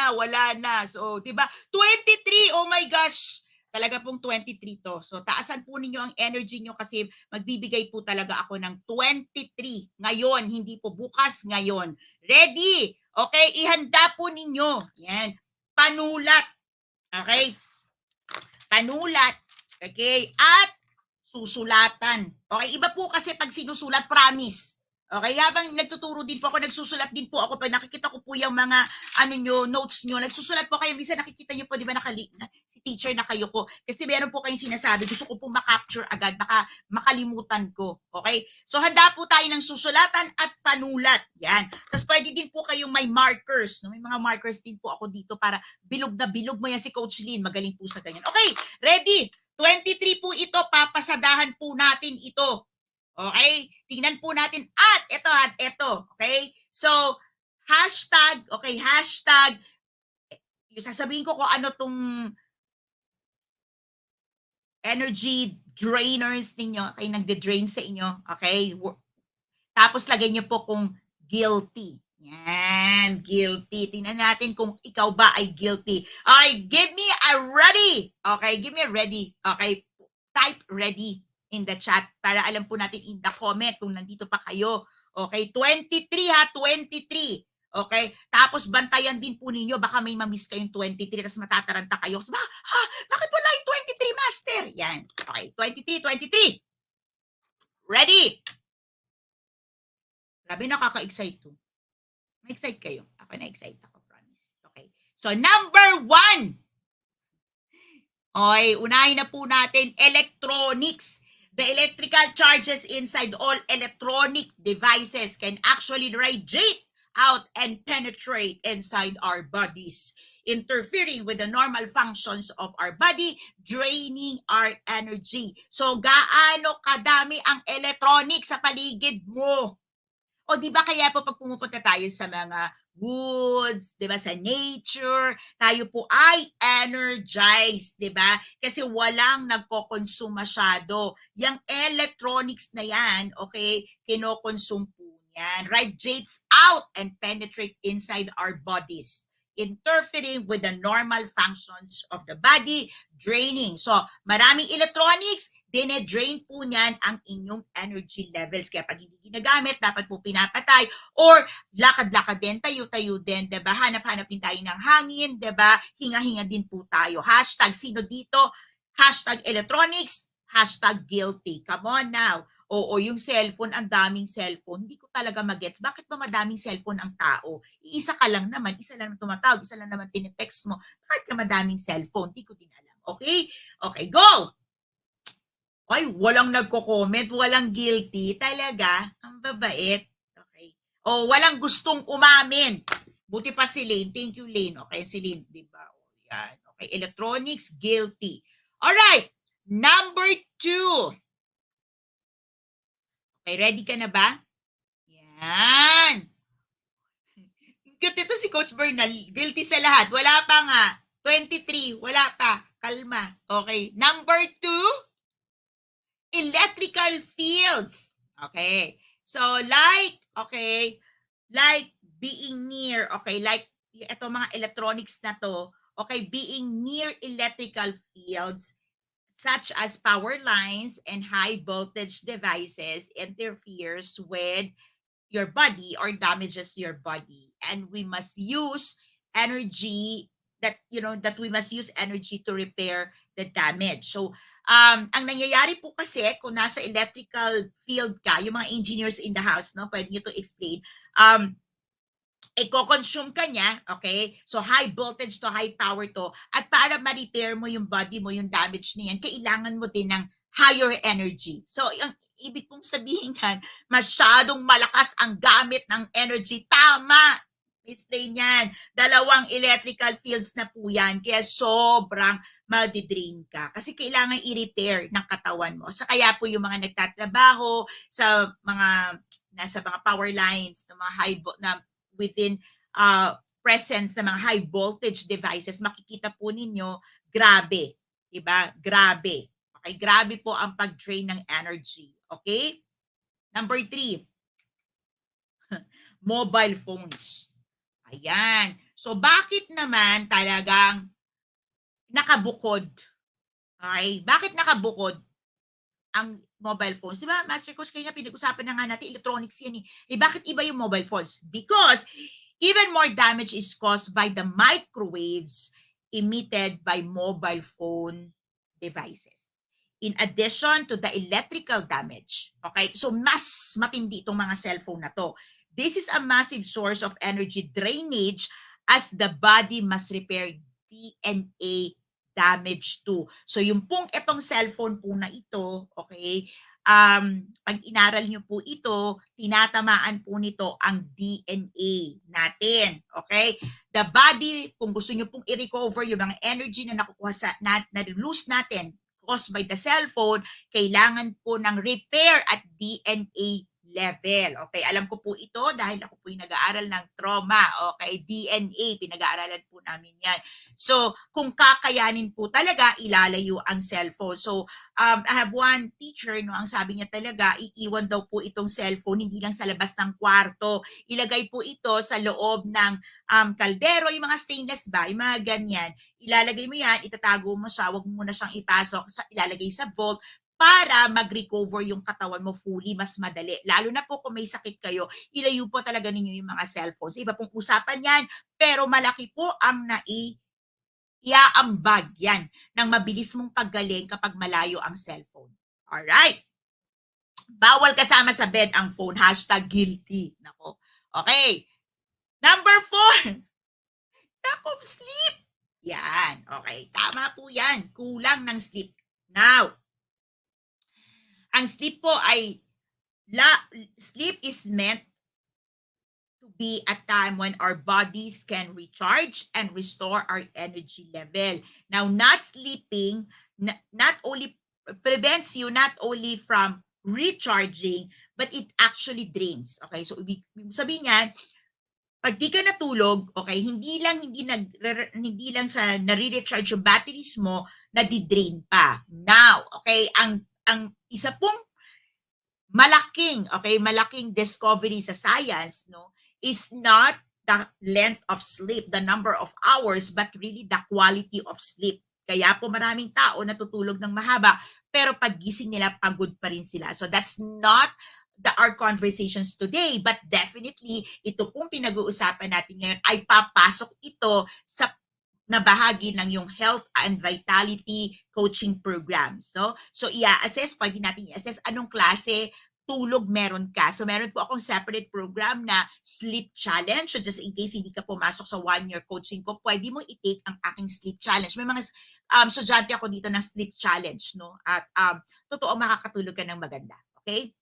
B: na. So, 'di ba? 23, oh my gosh. Talaga pong 23 to. So, taasan po ninyo ang energy nyo kasi magbibigay po talaga ako ng 23 ngayon, hindi po bukas, ngayon. Ready? Okay, ihanda po ninyo. Yan. Panulat. Okay? panulat, okay, at susulatan. Okay, iba po kasi pag sinusulat, promise. Okay, habang nagtuturo din po ako, nagsusulat din po ako. Pag nakikita ko po yung mga notes nyo, nagsusulat po kayo. Minsan nakikita nyo po, di ba, si teacher na kayo ko. Kasi meron po kayong sinasabi, gusto ko po ma-capture agad, baka makalimutan ko. Okay? So, handa po tayo ng susulatan at panulat. Yan. Tapos pwede din po kayong may markers. No? May mga markers din po ako dito para bilog na bilog mo yan si Coach Lynn. Magaling po sa ganyan. Okay, ready? 23 po ito, papasadahan po natin ito. Okay? Tingnan po natin at ito. Okay? So, hashtag, okay, hashtag, yung sasabihin ko kung ano tong energy drainers ninyo, okay, nagde-drain sa inyo, okay? Tapos lagay niyo po kung guilty. Yan, guilty. Tingnan natin kung ikaw ba ay guilty. Okay, give me a ready. Okay, give me a ready. Okay, type ready in the chat para alam po natin in the comment kung nandito pa kayo. Okay, 23 ha, 23. Okay, tapos bantayan din po ninyo, baka may mamiss kayong 23, tapos matataranta kayo. Bakit wala yung 23, master? Yan, okay, 23. Ready? Grabe, nakaka-excite to. Na-excite kayo? Ako na-excite ako, promise. Okay. So, number 1. Okay, unahin na po natin, electronics. The electrical charges inside all electronic devices can actually radiate out and penetrate inside our bodies, interfering with the normal functions of our body, draining our energy. So, gaano kadami ang electronics sa paligid mo? O di ba kaya po pag pumupunta tayo sa mga woods, di ba, sa nature, tayo po ay energized, di ba? Kasi walang nagko-consume masyado. Yang electronics na yan, okay, kino-consume po yan. Radiates out and penetrate inside our bodies, interfering with the normal functions of the body, draining. So, maraming electronics, dine-drain po niyan ang inyong energy levels. Kaya pag hindi ginagamit, dapat po pinapatay or lakad-lakad din, tayo-tayo din, diba? Hanap-hanap din tayo ng hangin, diba? Hinga-hinga din po tayo. Hashtag sino dito? Hashtag electronics, hashtag guilty. Come on now. Oo, yung cellphone, ang daming cellphone. Hindi ko talaga magets. Bakit ba madaming cellphone ang tao? Iisa ka lang naman, isa lang tumatawag, isa lang naman tinitext mo. Bakit ka madaming cellphone? Hindi ko din alam. Okay? Okay, go! Ay, walang nagko-comment, walang guilty. Talaga, ang babait. Okay. O, walang gustong umamin. Buti pa si Lane. Thank you, Lane. Okay, si Lane, di ba? O, yan. Okay, electronics, guilty. Alright, number 2. Okay, ready ka na ba? Yan. Cute ito si Coach Bernal. Guilty sa lahat. Wala pa nga. 23, wala pa. Kalma. Okay, number 2. Electrical fields. Okay. So, like being near, okay, like ito mga electronics na to, okay, being near electrical fields such as power lines and high voltage devices interferes with your body or damages your body. And we must use energy that we must use energy to repair the damage. So, ang nangyayari po kasi kung nasa electrical field ka, yung mga engineers in the house, no, pwede nyo to explain, i-consume ka niya, okay? So, high voltage to high power to. At para ma-repair mo yung body mo, yung damage niyan, kailangan mo din ng higher energy. So, yung ibig kong sabihin yan, masyadong malakas ang gamit ng energy. Tama! Miss Lane yan. 2 electrical fields na po yan. Kaya sobrang madidrain ka. Kasi kailangan i-repair ng katawan mo. So, kaya po yung mga nagtatrabaho sa nasa mga power lines, ng mga na within presence ng mga high voltage devices, makikita po ninyo, grabe. Diba? Grabe. Okay? Grabe po ang pag-drain ng energy. Okay? Number 3. Mobile phones. Ayan. So, bakit naman talagang nakabukod? Okay? Bakit nakabukod ang mobile phones? Diba, Master Coach, kaya pinag-usapan na nga natin, electronics yan eh. Bakit iba yung mobile phones? Because even more damage is caused by the microwaves emitted by mobile phone devices. In addition to the electrical damage, okay? So mas matindi itong mga cellphone na to. This is a massive source of energy drainage as the body must repair DNA damage too. So yung pong itong cellphone po na ito, okay, pag inaral nyo po ito, tinatamaan po nito ang DNA natin. Okay? The body, kung gusto nyo pong i-recover yung mga energy na nakukuha na-lose natin caused by the cellphone, kailangan po ng repair at DNA level. Okay, alam ko po ito dahil ako po yung nag-aaral ng trauma. Okay, DNA, pinag-aaralan po namin yan. So, kung kakayanin po talaga, ilalayo ang cellphone. So, I have one teacher, no, ang sabi niya talaga, iiwan daw po itong cellphone, hindi lang sa labas ng kwarto. Ilagay po ito sa loob ng kaldero, yung mga stainless ba, yung mga ganyan. Ilalagay mo yan, itatago mo siya, wag mo na siyang ipasok, ilalagay sa vault, para mag-recover yung katawan mo fully, mas madali. Lalo na po kung may sakit kayo, ilayo po talaga ninyo yung mga cellphones. Iba pong usapan yan, pero malaki po ang iaambag yan ng mabilis mong paggaling kapag malayo ang cellphone. Alright. Bawal kasama sa bed ang phone. #guilty. Nako. Okay. Number 4. Lack of sleep. Yan. Okay. Tama po yan. Kulang ng sleep. Now, ang sleep po ay sleep is meant to be a time when our bodies can recharge and restore our energy level. Now, not sleeping not only prevents you not only from recharging, but it actually drains. Okay, so ibig sabihin niyan, pag di ka natulog, okay, hindi lang sa nare-recharge yung batteries mo, nadi-drain pa. Now, okay, ang isa pong malaking discovery sa science, no, is not the length of sleep, the number of hours, but really the quality of sleep. Kaya po maraming tao natutulog ng mahaba, pero paggising nila pagod pa rin sila. So that's not our conversations today, but definitely ito pong pinag-uusapan natin ngayon ay papasok ito sa na bahagi ng yung health and vitality coaching program. So i-assess, pwede natin i-assess anong klase tulog meron ka. So meron po akong separate program na sleep challenge. So just in case hindi ka pumasok sa 1-year coaching ko, pwede mo i-take ang aking sleep challenge. May mga estudyante ako dito ng sleep challenge, no? At totoo makakatulog ka ng maganda. Okay?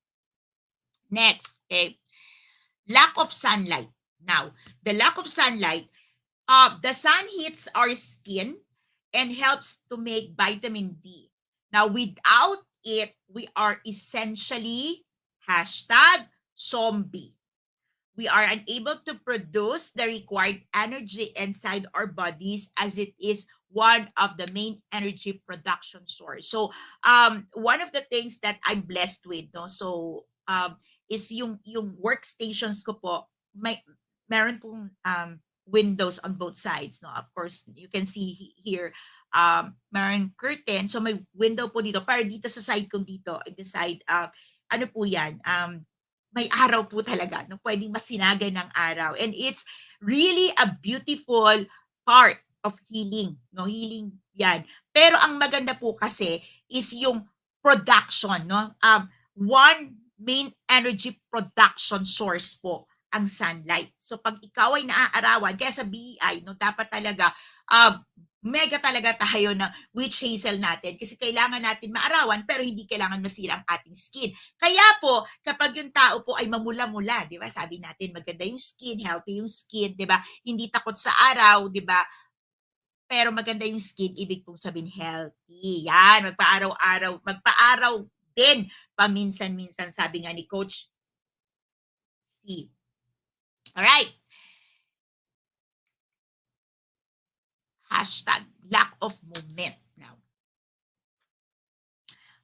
B: Next, okay? Lack of sunlight. Now, the lack of sunlight, the sun hits our skin and helps to make vitamin D. Now, without it, we are essentially #zombie. We are unable to produce the required energy inside our bodies as it is one of the main energy production source. So, one of the things that I'm blessed with, no, so is yung workstations ko po, meron pong windows on both sides, no. Of course, you can see here meron curtain, so may window po dito, para dito sa side kong dito, in the side, ano po yan, may araw po talaga, no, pwedeng masinaga ng araw, and it's really a beautiful part of healing, no, healing yan. Pero ang maganda po kasi is yung production, no, one main energy production source po ang sunlight. So pag ikaw ay naaarawan, kaya sa BEI, no, dapat talaga mega talaga tayo na witch hazel natin kasi kailangan natin maarawan pero hindi kailangan masira ang ating skin. Kaya po, kapag yung tao po ay mamula-mula, di ba? Sabi natin maganda yung skin, healthy yung skin, di ba? Hindi takot sa araw, di ba? Pero maganda yung skin, ibig pong sabihin healthy. Yan, magpa-araw din paminsan-minsan, sabi nga ni Coach C. Alright. #lack of movement. Now,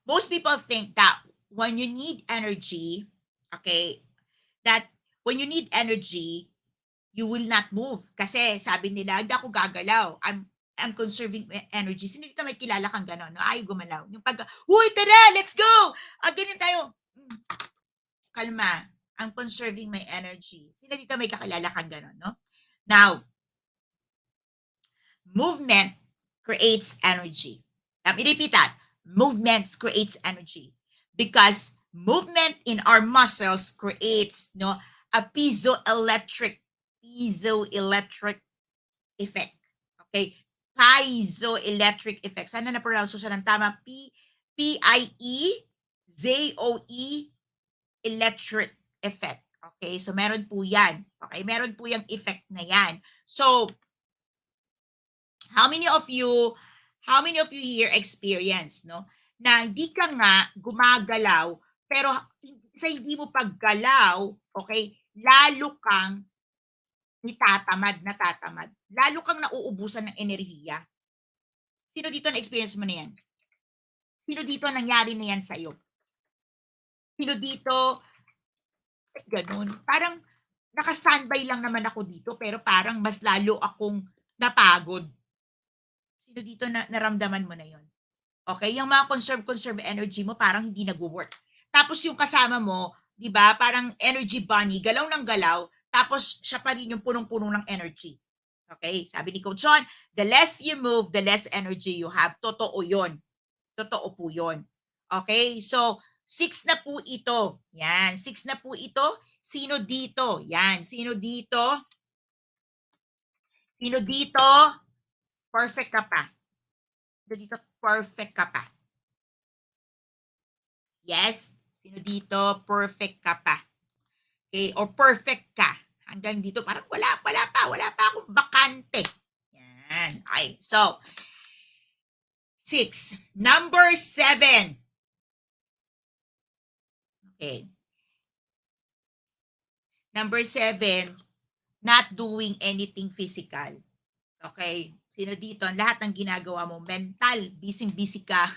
B: most people think that when you need energy, okay, that when you need energy, you will not move. Kasi sabi nila, hindi ako gagalaw. I'm conserving energy. Sino dito may kilala kang gano'n? No? Ayaw gumalaw. Yung pag, huy, tara, let's go! Ganyan tayo. Kalma. I'm conserving my energy. Sino dito may kakilala kang gano'n? No? Now, movement creates energy. Let me repeat that. Movements creates energy because movement in our muscles creates a piezoelectric effect. Okay? Piezoelectric effect. Sana na-pronounce siya ng tama. P-I-E-Z-O-E electric effect. Okay? So, meron po yan. Okay? Meron po yung effect na yan. So, how many of you here experience, no? Na hindi ka nga gumagalaw, pero sa hindi mo paggalaw, okay, lalo kang natatamad. Lalo kang nauubusan ng enerhiya. Sino dito na-experience mo na yan? Sino dito nangyari na yan sa'yo? Sino dito, ganun. Parang naka-standby lang naman ako dito, pero parang mas lalo akong napagod. Sino dito na naramdaman mo na yon? Okay, yung mga conserve energy mo parang hindi nagwo-work. Tapos yung kasama mo, 'di ba, parang energy bunny, galaw ng galaw, tapos siya pa rin yung punong-puno ng energy. Okay, sabi ni Coach John, the less you move, the less energy you have. Totoo 'yon. Totoo po 'yon. Okay, so 6 na po ito. Yan, 6 na po ito. Sino dito? Yan, sino dito? Sino dito? Perfect ka pa. Sino dito? Perfect ka pa. Yes? Sino dito? Perfect ka pa. Okay? Or perfect ka. Hanggang dito, parang wala pa akong bakante. Yan. Okay. So, 6. Number 7. Okay. Number 7, not doing anything physical. Okay? Sino dito? Lahat ng ginagawa mo, mental, busy ka.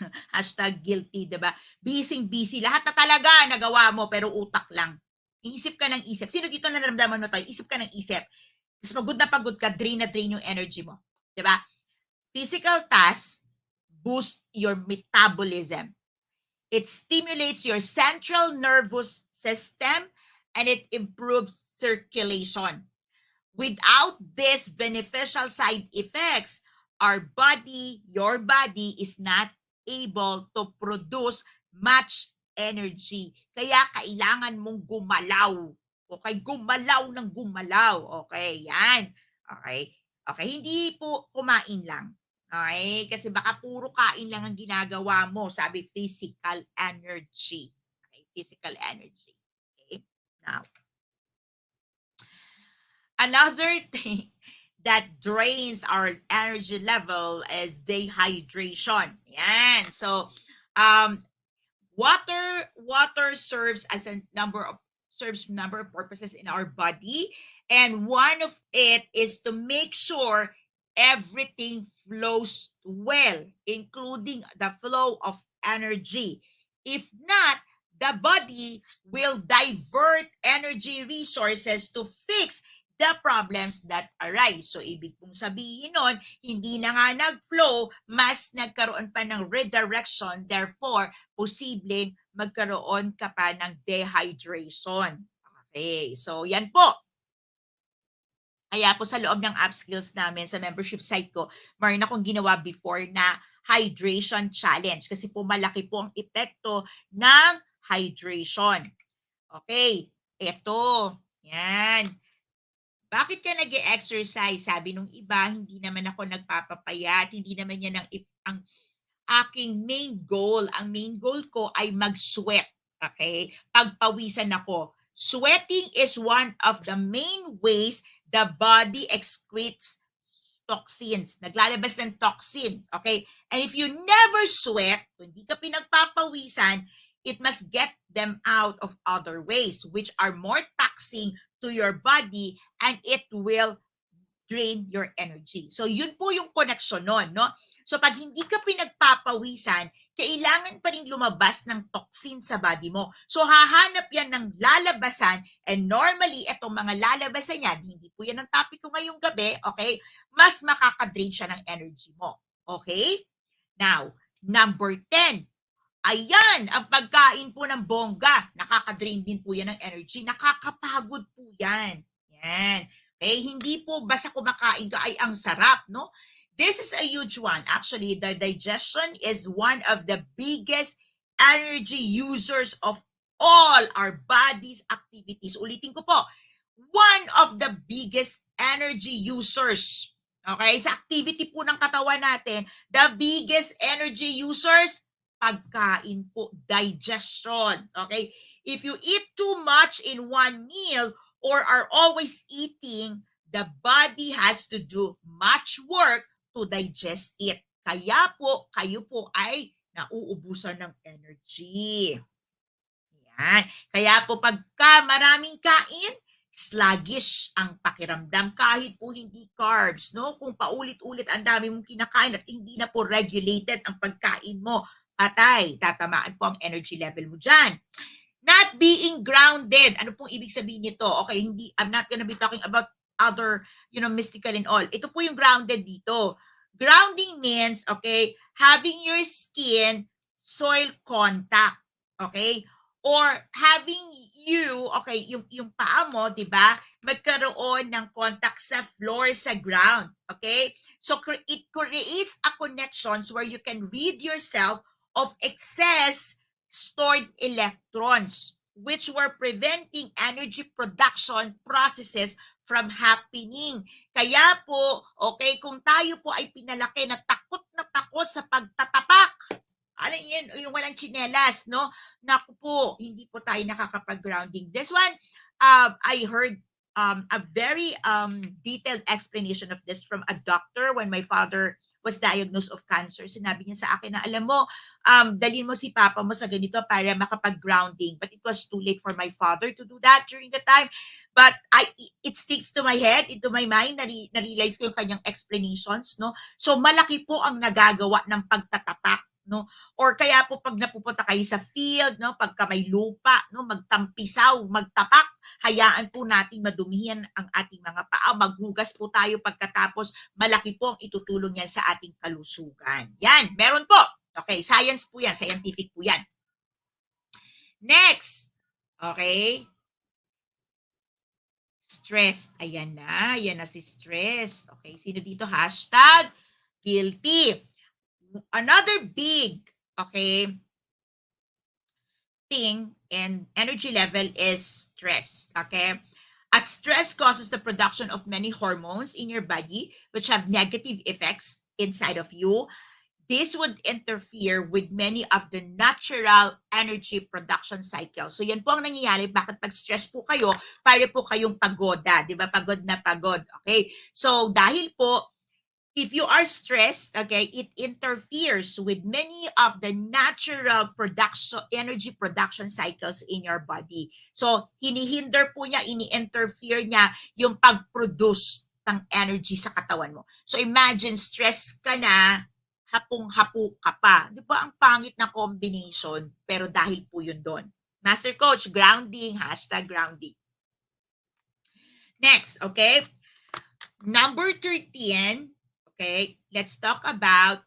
B: #guilty, diba? Busy. Lahat na talaga nagawa mo, pero utak lang. Iisip ka ng isip. Sino dito na naramdaman mo tayo? Isip ka ng isip. Tapos pagod ka, drain na drain yung energy mo. Diba? Physical tasks boost your metabolism. It stimulates your central nervous system and it improves circulation. Without these beneficial side effects, your body is not able to produce much energy. Kaya kailangan mong gumalaw. Okay, gumalaw ng gumalaw. Okay, yan. Okay. Okay, hindi po kumain lang. Okay, kasi baka puro kain lang ang ginagawa mo. Sabi, physical energy. Okay, physical energy. Okay, now, another thing that drains our energy level is dehydration. Yan. So, water serves as a number of purposes in our body, and one of it is to make sure everything flows well, including the flow of energy. If not, the body will divert energy resources to fix the problems that arise. So, ibig pong sabihin nun, hindi na nga nag-flow, mas nagkaroon pa ng redirection, therefore, posibleng magkaroon ka pa ng dehydration. Okay, so yan po. Kaya po sa loob ng app skills namin sa membership site ko, mayroon akong ginawa before na hydration challenge kasi po malaki po ang epekto ng hydration. Okay, eto, yan. Bakit ka nag-exercise? Sabi nung iba, hindi naman ako nagpapapayat, hindi naman yan ang aking main goal. Ang main goal ko ay mag-sweat. Okay? Pagpawisan ako. Sweating is one of the main ways the body excretes toxins. Naglalabas ng toxins. Okay? And if you never sweat, kung hindi ka pinagpapawisan, it must get them out of other ways, which are more taxing to your body, and it will drain your energy. So, yun po yung connection nun, no? So, pag hindi ka pinagpapawisan, kailangan pa rin lumabas ng toxin sa body mo. So, hahanap yan ng lalabasan, and normally, itong mga lalabasan yan, hindi po yan ang topic ko ngayong gabi, okay? Mas makakadrain siya ng energy mo. Okay? Now, number 10. Ayan, ang pagkain po ng bongga. Nakaka-drain din po yan ng energy. Nakakapagod po yan. Yan. Okay, hindi po basta kumakain ka ay ang sarap, no? This is a huge one. Actually, the digestion is one of the biggest energy users of all our body's activities. Ulitin ko po, one of the biggest energy users. Okay? Sa activity po ng katawan natin, the biggest energy users, pagkain po, digestion. Okay? If you eat too much in one meal or are always eating, the body has to do much work to digest it. Kaya po, kayo po ay nauubusan ng energy. Yan. Kaya po pagka maraming kain, sluggish ang pakiramdam kahit po hindi carbs, no? Kung paulit-ulit ang dami mong kinakain at hindi na po regulated ang pagkain mo, patay, tatamaan po ang energy level mo dyan. Not being grounded. Ano pong ibig sabihin nito? Okay, hindi, I'm not gonna be talking about other, mystical and all. Ito po yung grounded dito. Grounding means, okay, having your skin soil contact. Okay? Or having you, okay, yung paa mo, di ba, magkaroon ng contact sa floor, sa ground. Okay? So, it creates a connections where you can rid yourself of excess stored electrons, which were preventing energy production processes from happening. Kaya po, okay, kung tayo po ay pinalaki na takot sa pagtatapak, alam yun, yung walang chinelas, no? Naku po, hindi po tayo nakakapag-grounding. This one, I heard a very detailed explanation of this from a doctor when my father was diagnosed of cancer. Sinabi niya sa akin na, alam mo, dalhin mo si papa mo sa ganito para makapag-grounding. But it was too late for my father to do that during the time. But it sticks to my head, into my mind, na-realize ko yung kanyang explanations, no? So, malaki po ang nagagawa ng pagtatapak, no? Or kaya po pag napupunta kayo sa field, no, pagka may lupa, no, magtampisaw, magtapak, hayaan po natin madumihan ang ating mga paa, maghugas po tayo pagkatapos, malaki po ang itutulong yan sa ating kalusugan. Yan, meron po. Okay, science po yan, scientific po yan. Next, okay, stress. Ayan na si stress. Okay, sino dito? Hashtag guilty. Another big, okay, thing and energy level is stress. Okay, as stress causes the production of many hormones in your body which have negative effects inside of you. This would interfere with many of the natural energy production cycles. So yan po ang nangyayari. Bakit pag stress po kayo, para po kayong pagoda, di ba? Pagod na pagod. Okay? So dahil po, if you are stressed, okay, it interferes with many of the natural energy production cycles in your body. So, hinihinder po niya, ini-interfere niya yung pag-produce ng energy sa katawan mo. So, imagine, stress ka na, hapong-hapo ka pa. Di ba ang pangit na combination? Pero dahil po yun doon. Master Coach, grounding, hashtag grounding. Next, okay? Number 13, okay, let's talk about,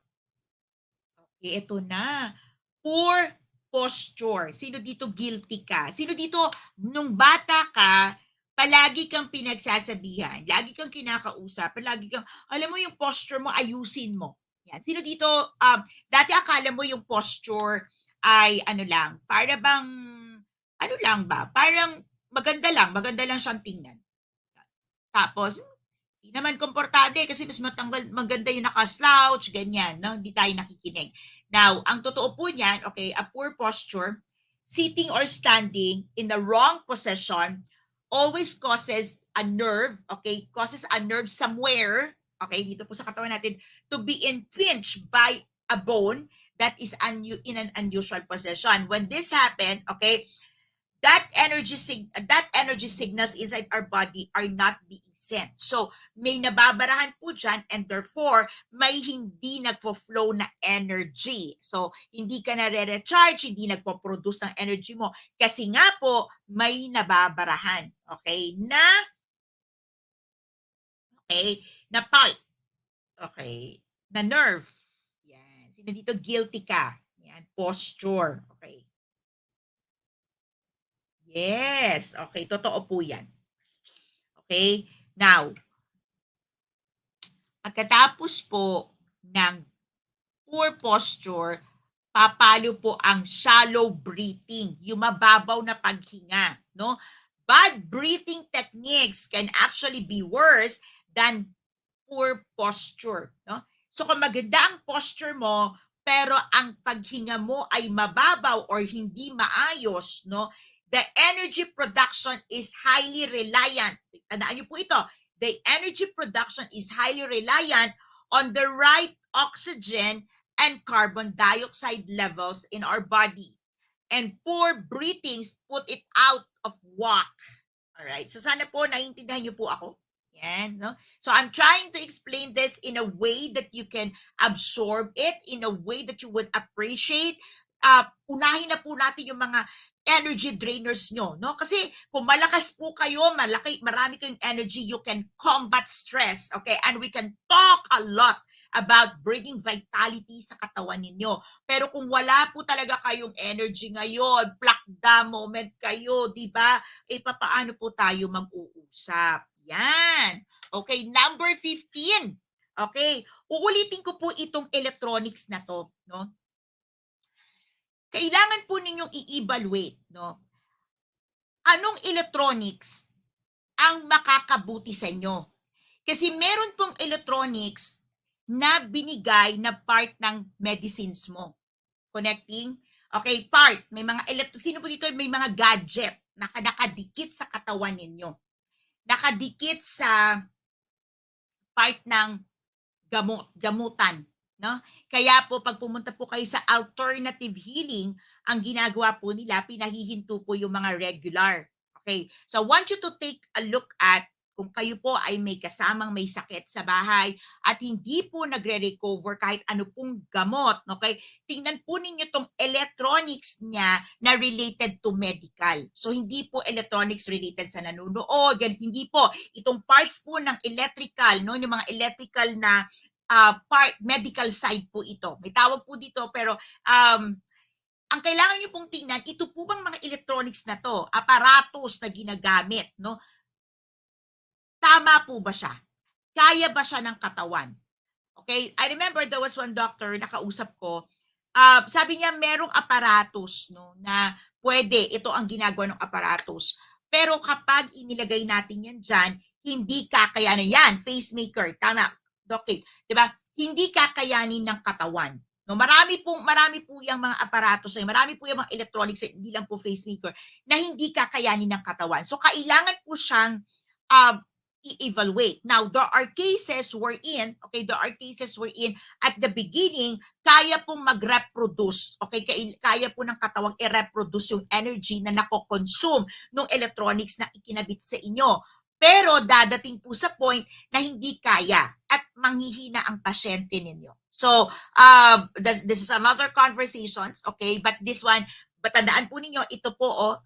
B: okay, ito na, poor posture. Sino dito guilty ka? Sino dito, nung bata ka, palagi kang pinagsasabihan, lagi kang kinakausap, palagi kang, alam mo yung posture mo, ayusin mo. Yan. Sino dito, dati akala mo yung posture ay ano lang, para bang, ano lang ba, parang maganda lang siyang tingnan. Tapos, hindi naman komportable kasi mas maganda yung naka-slouch, ganyan, no? Hindi tayo nakikinig. Now, ang totoo po niyan, okay, a poor posture, sitting or standing in the wrong position always causes a nerve, okay, causes a nerve somewhere, okay, dito po sa katawan natin, to be impinged by a bone that is in an unusual position. When this happen, okay, that energy signals inside our body are not being sent. So, may nababarahan po dyan and therefore, may hindi nagpo-flow na energy. So, hindi ka na re-recharge, hindi nagpo-produce ng energy mo. Kasi nga po, may nababarahan. Okay? Na part. Okay? Na nerve. Yan. Sino dito guilty ka? Yan. Posture. Okay? Yes. Okay, totoo po yan. Okay? Now, Pagkatapos po ng poor posture, papalo po ang shallow breathing, yung mababaw na paghinga, no? Bad breathing techniques can actually be worse than poor posture, no? So kung maganda ang posture mo, pero ang paghinga mo ay mababaw or hindi maayos, no? The energy production is highly reliant. Tandaan niyo po ito. The energy production is highly reliant on the right oxygen and carbon dioxide levels in our body. And poor breathings put it out of whack. Alright, so sana po naiintindihan niyo po ako. Yan, no? So I'm trying to explain this in a way that you can absorb it, in a way that you would appreciate. Unahin na po natin yung mga energy drainers nyo, no? Kasi kung malakas po kayo, marami kayong energy, you can combat stress, okay? And we can talk a lot about bringing vitality sa katawan ninyo. Pero kung wala po talaga kayong energy ngayon, plakda moment kayo, di ba? Papaano po tayo mag-uusap? Yan. Okay, number 15. Okay, uulitin ko po itong electronics na to, no? Kailangan po ninyong i-evaluate, no? Anong electronics ang makakabuti sa inyo? Kasi meron pong electronics na binigay na part ng medicines mo. Connecting? Okay, part. May mga sino po dito may mga gadget na nakadikit sa katawan ninyo. Nakadikit sa part ng gamutan, no? Kaya po pag pumunta po kayo sa alternative healing, ang ginagawa po nila, pinahihinto po yung mga regular. Okay? So I want you to take a look at kung kayo po ay may kasamang may sakit sa bahay at hindi po nagre-recover kahit ano pong gamot, okay? Tingnan po ninyo itong electronics niya na related to medical. So hindi po electronics related sa nanonood, hindi po. Itong parts po ng electrical, no, yung mga electrical na part, medical side po ito. May tawag po dito, pero ang kailangan nyo pong tingnan, ito po bang mga electronics na to, aparatos na ginagamit, no? Tama po ba siya? Kaya ba siya ng katawan? Okay? I remember there was one doctor na kausap ko, sabi niya merong aparatos, no, na pwede, ito ang ginagawa ng aparatos. Pero kapag inilagay natin yan dyan, hindi kakayanin yan. Pacemaker, tama, okay, di ba? Hindi kakayanin ng katawan. No, marami po yung mga aparatos, marami po yung mga electronics, hindi lang po pacemaker, na hindi kakayanin ng katawan. So, kailangan po siyang i-evaluate. Now, there are cases wherein at the beginning, kaya pong mag-reproduce, okay? Kaya po ng katawang i-reproduce yung energy na nako-consume ng electronics na ikinabit sa inyo. Pero dadating po sa point na hindi kaya at manghihina ang pasyente ninyo. So, this is another conversations, okay? But this one, tandaan po ninyo, ito po,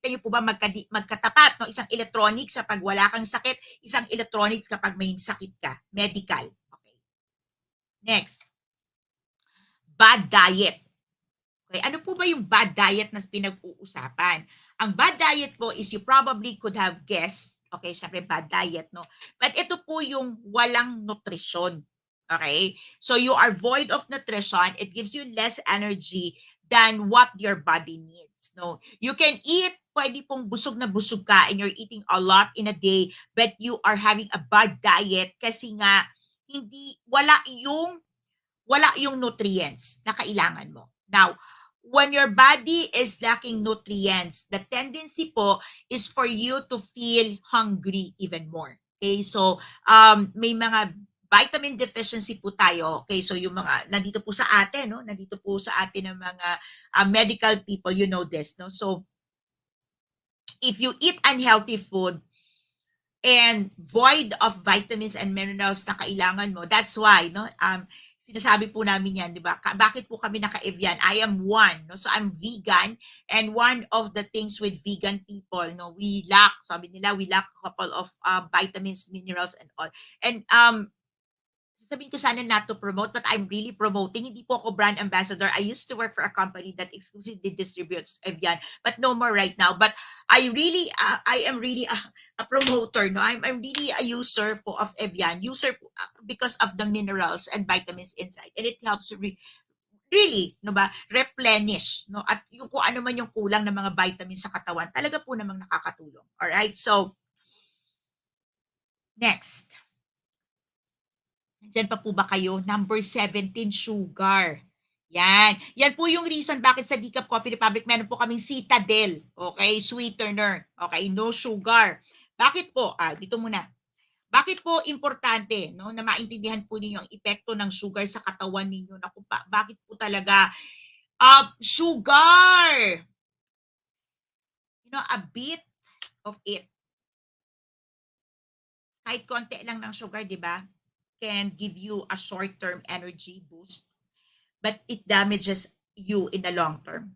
B: kita niyo po ba magkatapat, no? Isang electronics kapag wala kang sakit, isang electronics kapag may sakit ka, medical. Okay. Next. Bad diet. Okay, ano po ba yung bad diet na pinag-uusapan? Ang bad diet po is you probably could have guessed, okay, syempre bad diet, no? But ito po yung walang nutrisyon. Okay? So you are void of nutrition, it gives you less energy than what your body needs, no? You can eat, pwede pong busog na busog ka and you're eating a lot in a day, but you are having a bad diet kasi nga wala yung nutrients na kailangan mo. Now, when your body is lacking nutrients, the tendency po is for you to feel hungry even more. Okay, so may mga vitamin deficiency po tayo. Okay, so yung mga nandito po sa atin, no? Nandito po sa atin ng mga medical people, you know this, no? So if you eat unhealthy food and void of vitamins and minerals na kailangan mo, that's why, no? Sinasabi po namin yan, di ba? Bakit po kami naka-Evian? I am one, no? So I'm vegan, and one of the things with vegan people, no, we lack, sabi nila, we lack a couple of vitamins, minerals, and all. And sabihin ko sana not to promote, but I'm really promoting. Hindi po ako brand ambassador. I used to work for a company that exclusively distributes Evian, but no more right now. But I am really a promoter. No, I'm really a user po of Evian. User po, because of the minerals and vitamins inside, and it helps really, no ba, replenish, no? At yung kung ano man yung kulang ng mga vitamins sa katawan, talaga po namang nakakatulong. All right? So, next. Nandiyan pa po ba kayo? Number 17, sugar. Yan. Yan po yung reason bakit sa Decaf Coffee Republic meron po kaming Citadel. Okay? Sweetener. Okay? No sugar. Bakit po? Dito muna. Bakit po importante, no, na maintindihan po ninyo ang epekto ng sugar sa katawan ninyo? Naku, bakit po talaga sugar? You know, a bit of it, kahit konti lang ng sugar, di ba, can give you a short-term energy boost, but it damages you in the long term.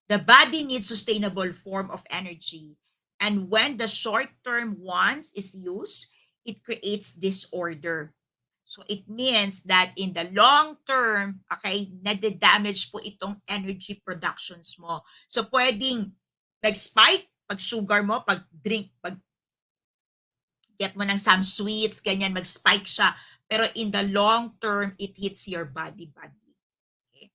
B: The body needs sustainable form of energy, and when the short-term ones is used, it creates disorder. So it means that in the long term, okay, nade-damage po itong energy productions mo. So pwedeng nag-spike pag sugar mo, pag drink, pag get mo ng some sweets, ganyan, mag-spike siya. Pero in the long term, it hits your body. Okay.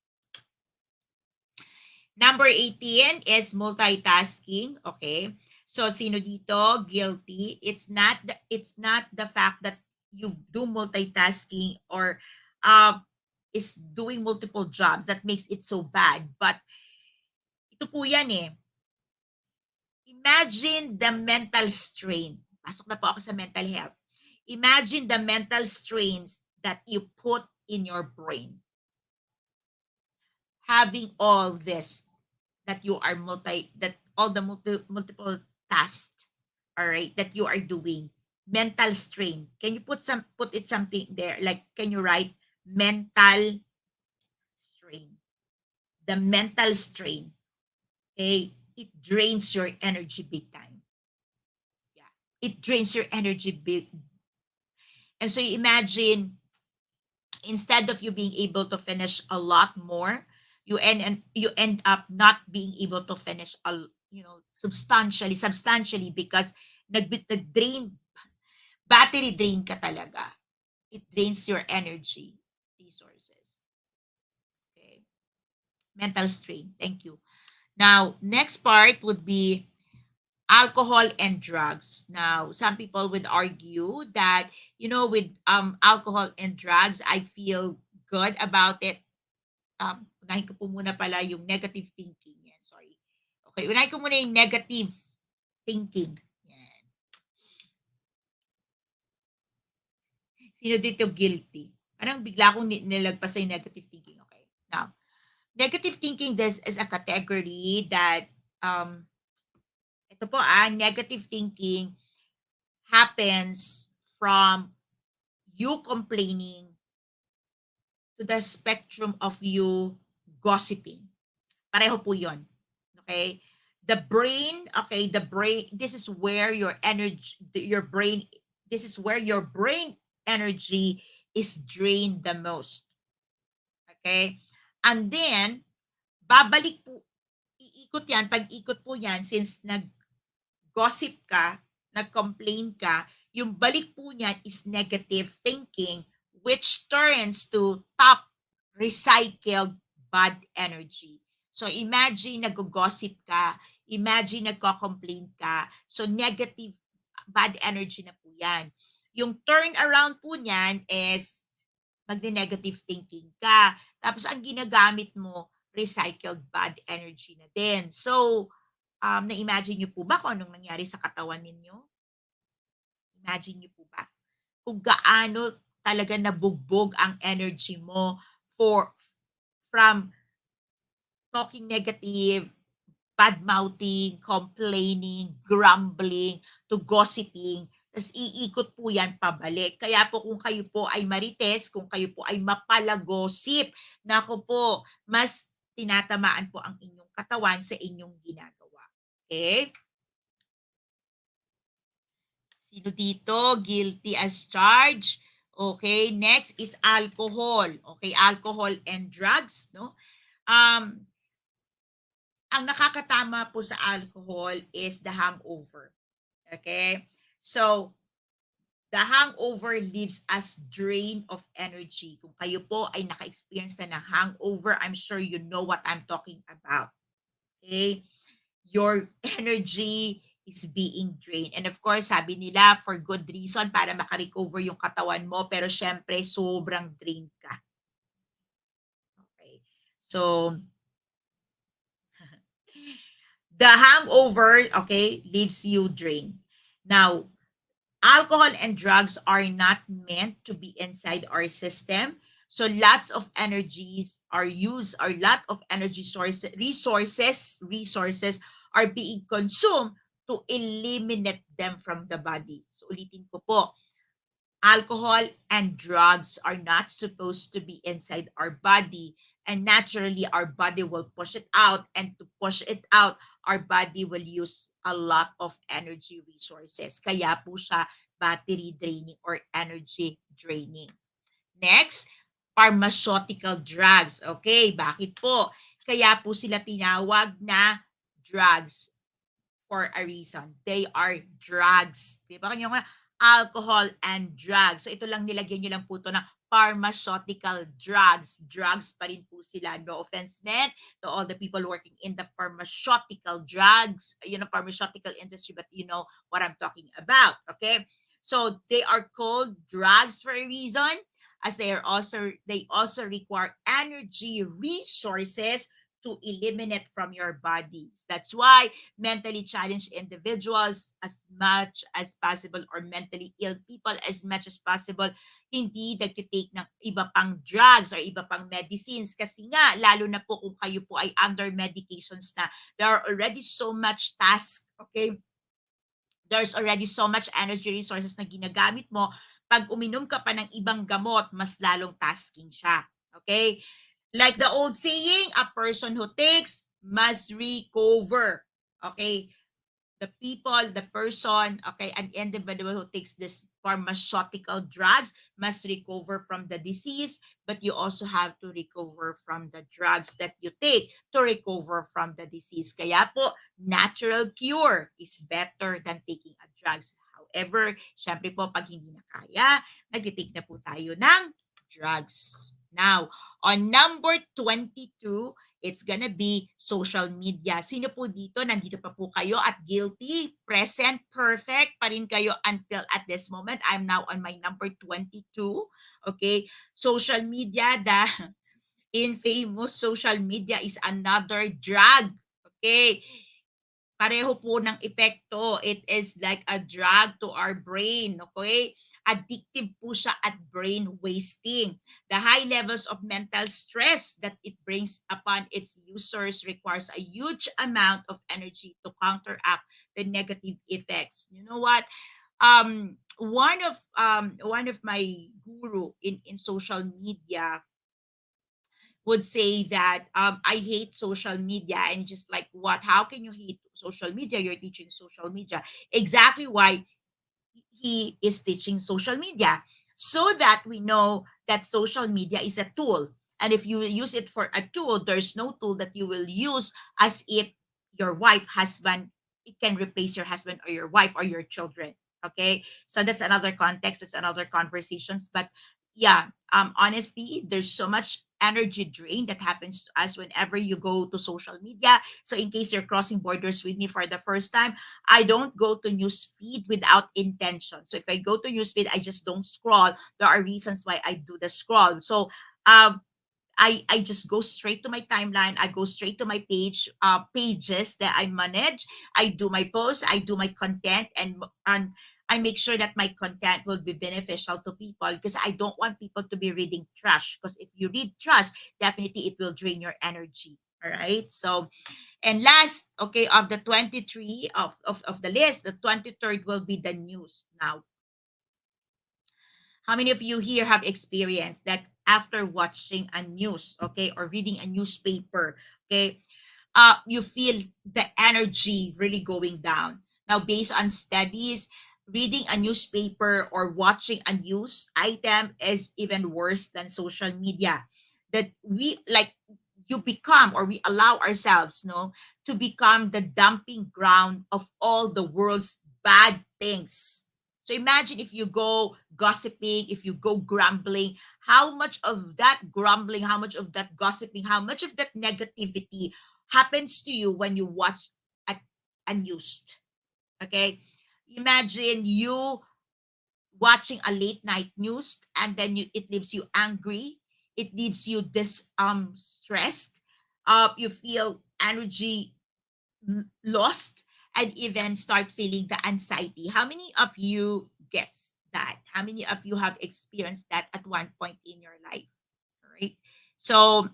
B: Number 18 is multitasking. Okay. So, sino dito? Guilty. It's not the fact that you do multitasking or is doing multiple jobs that makes it so bad. But ito po yan eh. Imagine the mental strain. Pasok na po ako sa mental health. Imagine the mental strains that you put in your brain. Having all this, that you are multiple tasks, all right, that you are doing. Mental strain. Can you put it something there? Like, can you write mental strain? The mental strain. Okay, it drains your energy big time. Yeah, it drains your energy big. And so you imagine, instead of you being able to finish a lot more, you end up not being able to finish substantially because nag-drain, battery drain ka talaga. It drains your energy resources. Okay. Mental strain. Thank you. Now, next part would be alcohol and drugs. Now, some people would argue that, with alcohol and drugs, I feel good about it. Unahin ko po muna pala yung negative thinking. Yan, sorry. Okay, unahin ko muna yung negative thinking. Yan. Sino dito guilty? Parang bigla akong nilagpas sa yung negative thinking. Okay. Now, negative thinking, this is a category that, ito po negative thinking happens from you complaining to the spectrum of you gossiping. Pareho po yun. Okay? The brain, this is where your brain energy is drained the most. Okay? And then, babalik po, iikot yan, pag-ikot po yan, since nag-gossip ka, nag-complain ka, yung balik po niyan is negative thinking, which turns to top recycled bad energy. So imagine nag-gossip ka, imagine nagko-complain ka, so negative bad energy na po yan. Yung turn around po niyan is magne-negative thinking ka. Tapos ang ginagamit mo, recycled bad energy na din. So, na-imagine niyo po ba kung anong nangyari sa katawan ninyo? Imagine niyo po ba kung gaano talaga nabugbog ang energy mo from talking negative, bad-mouthing, complaining, grumbling, to gossiping. Tapos iikot po yan pabalik. Kaya po kung kayo po ay marites, kung kayo po ay mapalagosip, nako po, mas tinatamaan po ang inyong katawan sa inyong ginagawa. Okay? Sino dito? Guilty as charged? Okay, next is alcohol. Okay, alcohol and drugs, no? Um, ang nakakatama po sa alcohol is the hangover. Okay? So, the hangover leaves us drained of energy. Kung kayo po ay naka-experience na ng hangover, I'm sure you know what I'm talking about. Okay? Your energy is being drained. And of course, sabi nila, for good reason, para makarecover yung katawan mo. Pero syempre, sobrang drained ka. Okay. So, the hangover, okay, leaves you drained. Now, alcohol and drugs are not meant to be inside our system. So lots of energies are used, or lot of energy resources are being consumed to eliminate them from the body. So ulitin ko po, alcohol and drugs are not supposed to be inside our body, and naturally our body will push it out, and to push it out our body will use a lot of energy resources, kaya po siya battery draining or energy draining. Next, pharmaceutical drugs. Okay, bakit po kaya po sila tinawag na drugs? For a reason. They are drugs. Di ba? Kanya alcohol and drugs. So ito lang, nilagyan nyo lang po ito ng pharmaceutical drugs. Drugs pa rin po sila. No offense meant to all the people working in the pharmaceutical drugs, pharmaceutical industry, but you know what I'm talking about. Okay? So they are called drugs for a reason, as they also require energy resources to eliminate from your bodies. That's why mentally challenged individuals as much as possible, or mentally ill people as much as possible, hindi nagtitake ng iba pang drugs or iba pang medicines, kasi nga lalo na po kung kayo po ay under medications na, there are already so much task, okay? There's already so much energy resources na ginagamit mo. Pag uminom ka pa ng ibang gamot, mas lalong tasking siya. Okay? Like the old saying, a person who takes must recover. Okay? The person, okay, an individual who takes this pharmaceutical drugs must recover from the disease, but you also have to recover from the drugs that you take to recover from the disease. Kaya po, natural cure is better than taking a drugs. However, syempre po, pag hindi na kaya, nag-take na po tayo ng drugs. Now, on number 22, it's gonna be social media. Sino po dito? Nandito pa po kayo at guilty, present, perfect pa rin kayo until at this moment. I'm now on my number 22. Okay? Social media, the infamous social media is another drug. Okay? Pareho po ng epekto. It is like a drug to our brain, okay? Addictive po siya at brain wasting. The high levels of mental stress that it brings upon its users requires a huge amount of energy to counteract the negative effects. You know what? One of my guru in social media would say that I hate social media, and just like, what? How can you hate social media? You're teaching social media. Exactly why he is teaching social media, so that we know that social media is a tool. And if you use it for a tool, there's no tool that you will use as if your wife, husband, it can replace your husband or your wife or your children. Okay. So that's another context, that's another conversations. But yeah, honestly, there's so much energy drain that happens to us whenever you go to social media. So in case you're crossing borders with me for the first time, I don't go to newsfeed without intention. So if I go to newsfeed, I just don't scroll. There are reasons why I do the scroll. So um, I just go straight to my timeline. I go straight to my pages that I manage. I do my posts. I do my content, and I make sure that my content will be beneficial to people, because I don't want people to be reading trash. Because if you read trash, definitely it will drain your energy. All right. So, and last, okay, of the 23 of the list, the 23rd will be the news. Now, how many of you here have experienced that after watching a news, okay, or reading a newspaper, okay, you feel the energy really going down? Now, based on studies, reading a newspaper or watching a news item is even worse than social media. That we like you become, or we allow ourselves, no, to become the dumping ground of all the world's bad things. So imagine if you go gossiping, if you go grumbling, how much of that grumbling, how much of that gossiping, how much of that negativity happens to you when you watch a, a news. Okay, imagine you watching a late night news, and then it leaves you angry, it leaves you stressed, you feel energy lost, and even start feeling the anxiety. How many of you gets that? How many of you have experienced that at one point in your life? All right, so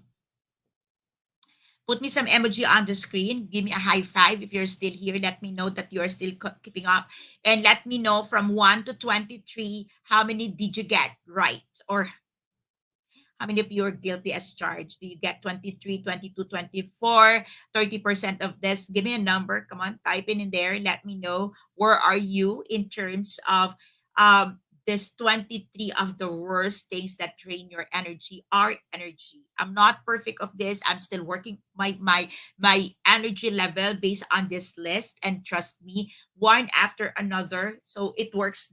B: put me some emoji on the screen. Give me a high five if you're still here. Let me know that you're still keeping up. And let me know from 1 to 23, how many did you get right? Or how many of you are guilty as charged? Do you get 23, 22, 24, 30% of this? Give me a number. Come on, type in there. Let me know where are you in terms of this 23 of the worst things that drain your energy, our energy. I'm not perfect of this. I'm still working my energy level based on this list. And trust me, one after another. So it works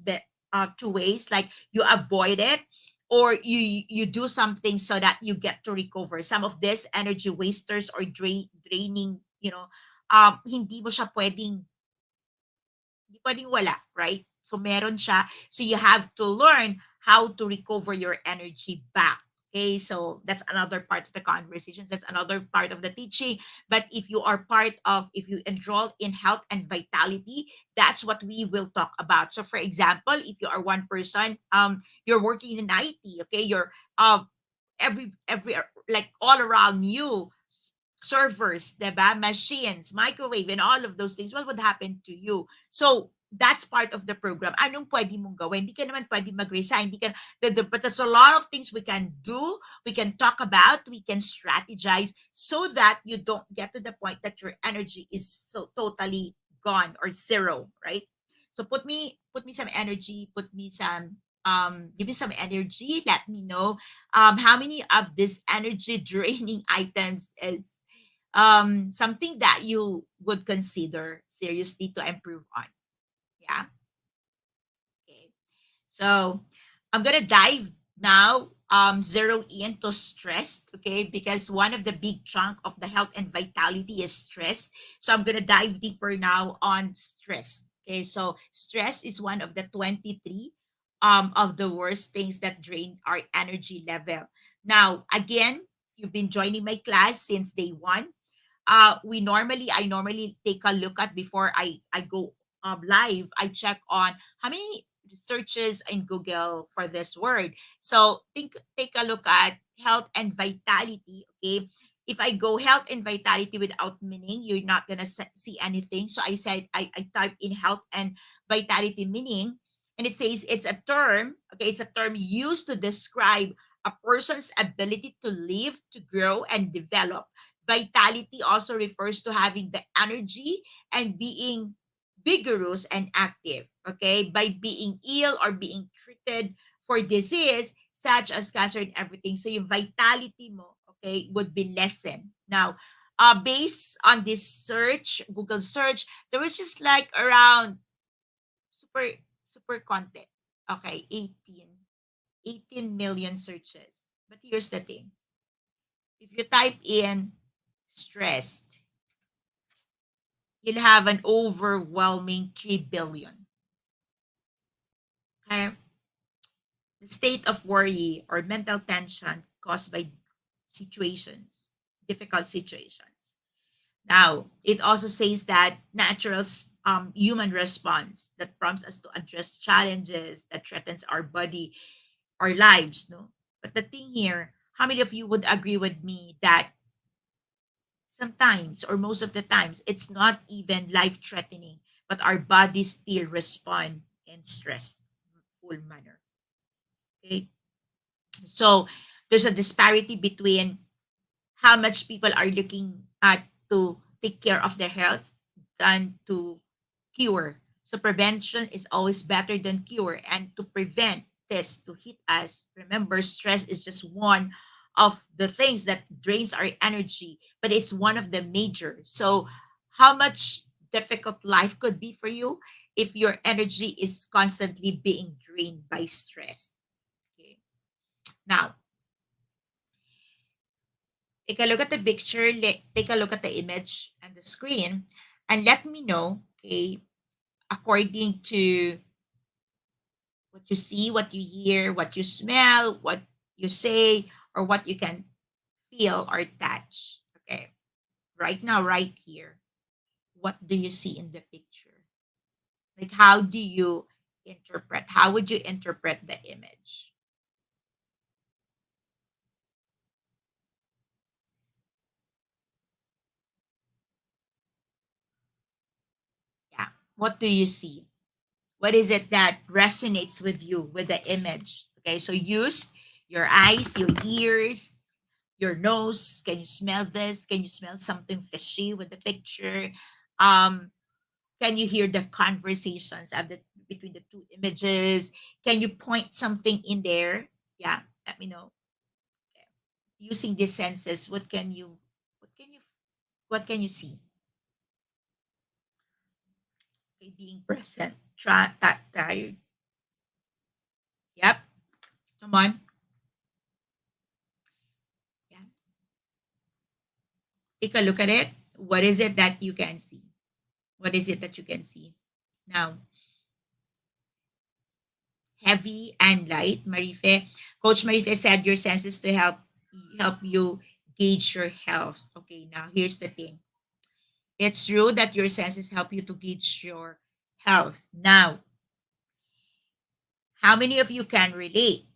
B: two ways. Like you avoid it, or you do something so that you get to recover some of this energy wasters or draining, hindi mo siya pwedeng wala, right? So meron siya. So you have to learn how to recover your energy back. Okay, so that's another part of the conversations. That's another part of the teaching. But if you are part of, if you enroll in health and vitality, that's what we will talk about. So for example, if you are one person, you're working in IT, okay, you're every like all around you, servers, diba? Machines, microwave, and all of those things, what would happen to you? So that's part of the program. Anong pwede mong gawin? Hindi ka naman pwede mag-resign. Hindi ka, but there's a lot of things we can do, we can talk about, we can strategize so that you don't get to the point that your energy is so totally gone or zero, right? So put me some energy, put me some give me some energy. Let me know how many of these energy draining items is something that you would consider seriously to improve on. Yeah. Okay. So I'm gonna dive now, zero into stress, okay, because one of the big chunk of the health and vitality is stress. So I'm gonna dive deeper now on stress. Okay, so stress is one of the 23 of the worst things that drain our energy level. Now, again, you've been joining my class since day one. I normally take a look at, before I go live, I check on how many searches in Google for this word. So take a look at health and vitality. Okay, if I go health and vitality without meaning, you're not gonna see anything. So I said I type in health and vitality meaning, and it says it's a term. Okay, it's a term used to describe a person's ability to live, to grow, and develop. Vitality also refers to having the energy and being vigorous and active. Okay, by being ill or being treated for disease such as cancer and everything. So yung vitality mo, okay, would be lessened. Now, based on this search, Google search, there was just like around super super content. Okay, 18 million searches. But here's the thing. If you type in stressed, you'll have an overwhelming 3 billion. Okay? The state of worry or mental tension caused by situations, difficult situations. Now, it also says that natural human response that prompts us to address challenges that threatens our body, our lives, no? But the thing here, how many of you would agree with me that sometimes, or most of the times, it's not even life threatening, but our bodies still respond in stressful manner? Okay, so there's a disparity between how much people are looking at to take care of their health than to cure So prevention is always better than cure. And to prevent this to hit us, remember, stress is just one of the things that drains our energy, but it's one of the major. So how much difficult life could be for you if your energy is constantly being drained by stress. Okay. Now, take a look at the picture, take a look at the image and the screen, and let me know, okay, according to what you see, what you hear, what you smell, what you say, or what you can feel or touch. Okay. Right now, right here, what do you see in the picture? Like, how do you interpret? How would you interpret the image? Yeah. What do you see? What is it that resonates with you with the image? Okay. So use your eyes, your ears, your nose. Can you smell this? Can you smell something fishy with the picture? Um, can you hear the conversations of the between the two images? Can you point something in there? Yeah, let me know. Okay. Using these senses, what can you what can you see? Okay, being present. Tired. Yep. Come on. Yeah. Take a look at it. What is it that you can see? What is it that you can see? Now, heavy and light, Marife. Coach Marife said your senses to help you gauge your health. Okay, now here's the thing. It's true that your senses help you to gauge your health. Now, how many of you can relate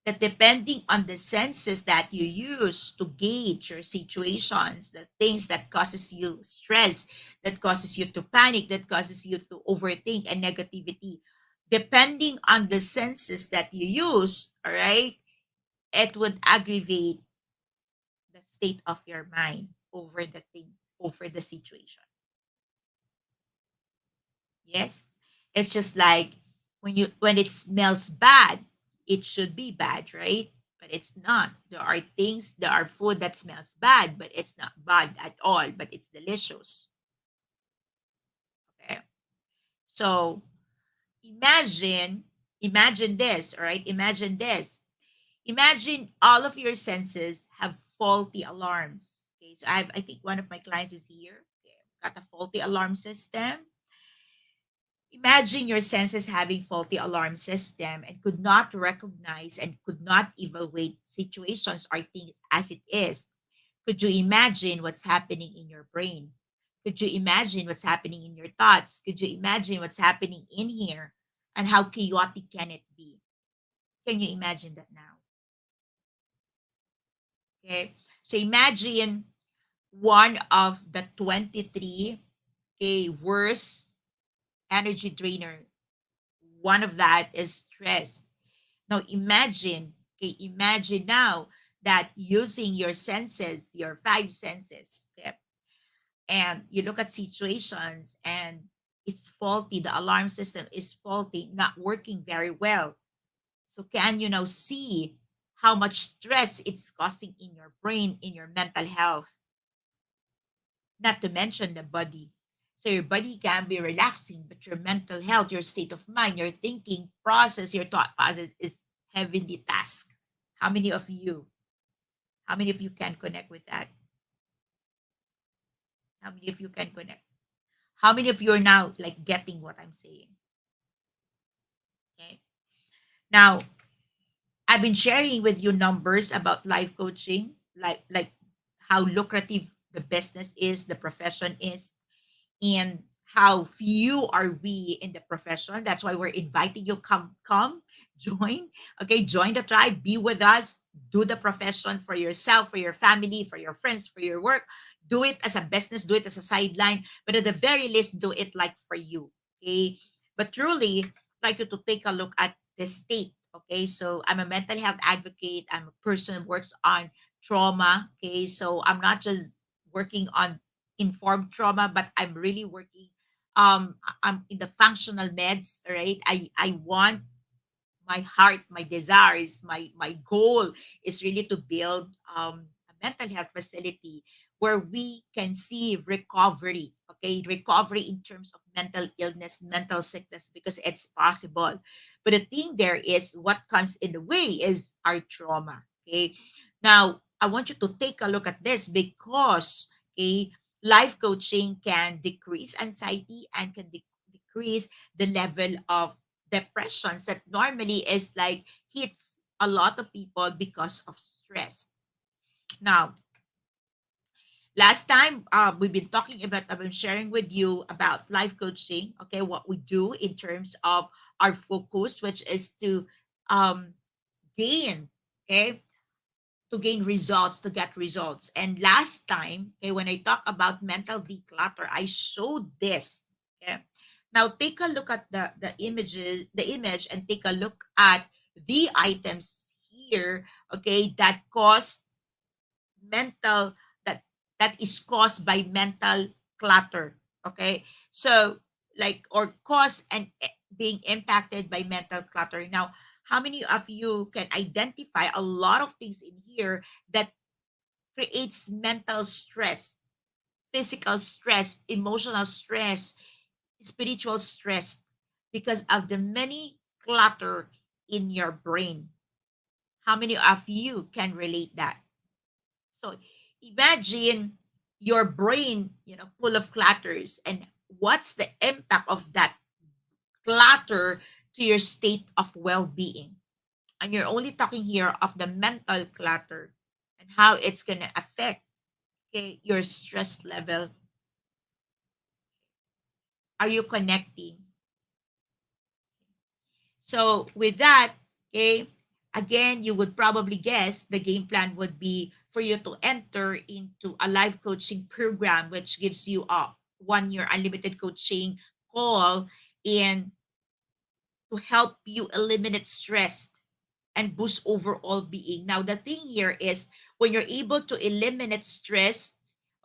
B: that depending on the senses that you use to gauge your situations, the things that causes you stress, that causes you to panic, that causes you to overthink and negativity, depending on the senses that you use, all right, it would aggravate the state of your mind over the thing, over the situation. Yes. It's just like when it smells bad, it should be bad, right? But it's not. There are food that smells bad, but it's not bad at all, but it's delicious. Okay. So imagine, imagine this, all right? Imagine this. Imagine all of your senses have faulty alarms. Okay. So I think one of my clients is here. Okay. Got a faulty alarm system. Imagine your senses having faulty alarm system and could not recognize and could not evaluate situations or things as it is. Could you imagine what's happening in your brain? Could you imagine what's happening in your thoughts? Could you imagine what's happening in here and how chaotic can it be? Can you imagine that now? Okay. So imagine one of the 23, okay, worst energy drainer. One of that is stress. Now imagine, okay, imagine now that using your senses, your five senses, okay, and you look at situations and it's faulty, the alarm system is faulty, not working very well. So can you now see how much stress it's causing in your brain, in your mental health, not to mention the body. So your body can be relaxing, but your mental health, your state of mind, your thinking process, your thought process is heavily tasked. How many of you? How many of you can connect with that? How many of you can connect? How many of you are now like getting what I'm saying? Okay. Now, I've been sharing with you numbers about life coaching, like how lucrative the business is, the profession is, and how few are we in the profession. That's why we're inviting you, come join. Okay, join the tribe, be with us, do the profession for yourself, for your family, for your friends, for your work. Do it as a business, do it as a sideline, but at the very least do it like for you. Okay, but truly I'd like you to take a look at the state. Okay, so I'm a mental health advocate, I'm a person who works on trauma. Okay, so I'm not just working on informed trauma, but I'm really working I'm in the functional meds, right? I want my heart, my desires, my goal is really to build a mental health facility where we can see recovery, okay, recovery in terms of mental illness, mental sickness, because it's possible. But the thing there is what comes in the way is our trauma. Okay. Now I want you to take a look at this because okay, life coaching can decrease anxiety and can decrease the level of depressions that normally is like hits a lot of people because of stress. Now, last time we've been talking about, I've been sharing with you about life coaching, okay, what we do in terms of our focus, which is to um, gain, okay, to gain results, to get results. And last time, okay, when I talk about mental declutter, I showed this. Okay. Now take a look at the images, the image, and take a look at the items here, okay, that cause mental that is caused by mental clutter. Okay. So like or cause and being impacted by mental clutter. Now, how many of you can identify a lot of things in here that creates mental stress, physical stress, emotional stress, spiritual stress because of the many clutter in your brain? How many of you can relate that? So imagine your brain, full of clutters, and what's the impact of that clutter to your state of well-being? And you're only talking here of the mental clutter and how it's going to affect, okay, your stress level. Are you connecting? So with that, okay, again, you would probably guess the game plan would be for you to enter into a live coaching program, which gives you a 1 year unlimited coaching call and to help you eliminate stress and boost overall being. Now, the thing here is when you're able to eliminate stress,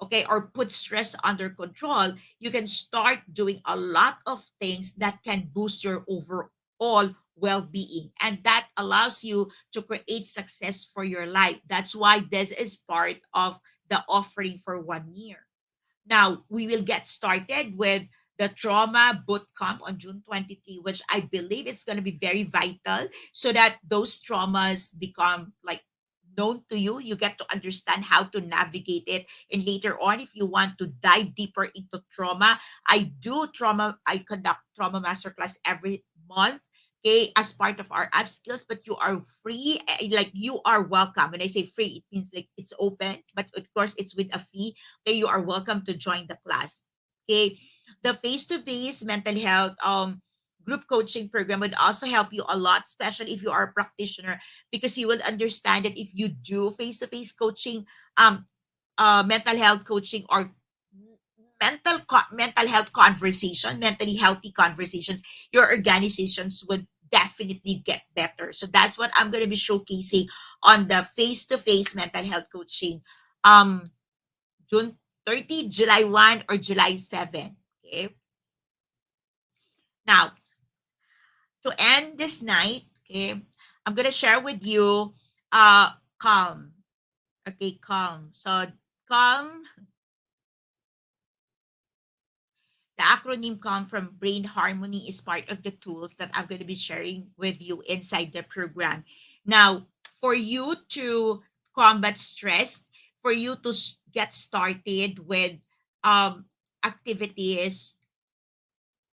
B: okay, or put stress under control, you can start doing a lot of things that can boost your overall well-being, and that allows you to create success for your life. That's why this is part of the offering for 1 year. Now, we will get started with the trauma boot camp on June 23, which I believe it's going to be very vital so that those traumas become like known to you. You get to understand how to navigate it. And later on, if you want to dive deeper into trauma, I conduct trauma masterclass every month. Okay, as part of our app skills, but you are free, like you are welcome. When I say free, it means like it's open, but of course it's with a fee. Okay, you are welcome to join the class. Okay, the face-to-face mental health group coaching program would also help you a lot, especially if you are a practitioner, because you will understand that if you do face-to-face coaching, mental health coaching or mental health conversation, mentally healthy conversations, your organizations would definitely get better. So that's what I'm going to be showcasing on the face-to-face mental health coaching. Um, June 30, July 1, or July 7. Okay. Now, to end this night, okay, I'm gonna share with you calm. Okay, calm. So calm, the acronym calm from Brain Harmony is part of the tools that I'm gonna be sharing with you inside the program. Now, for you to combat stress, for you to get started with um activities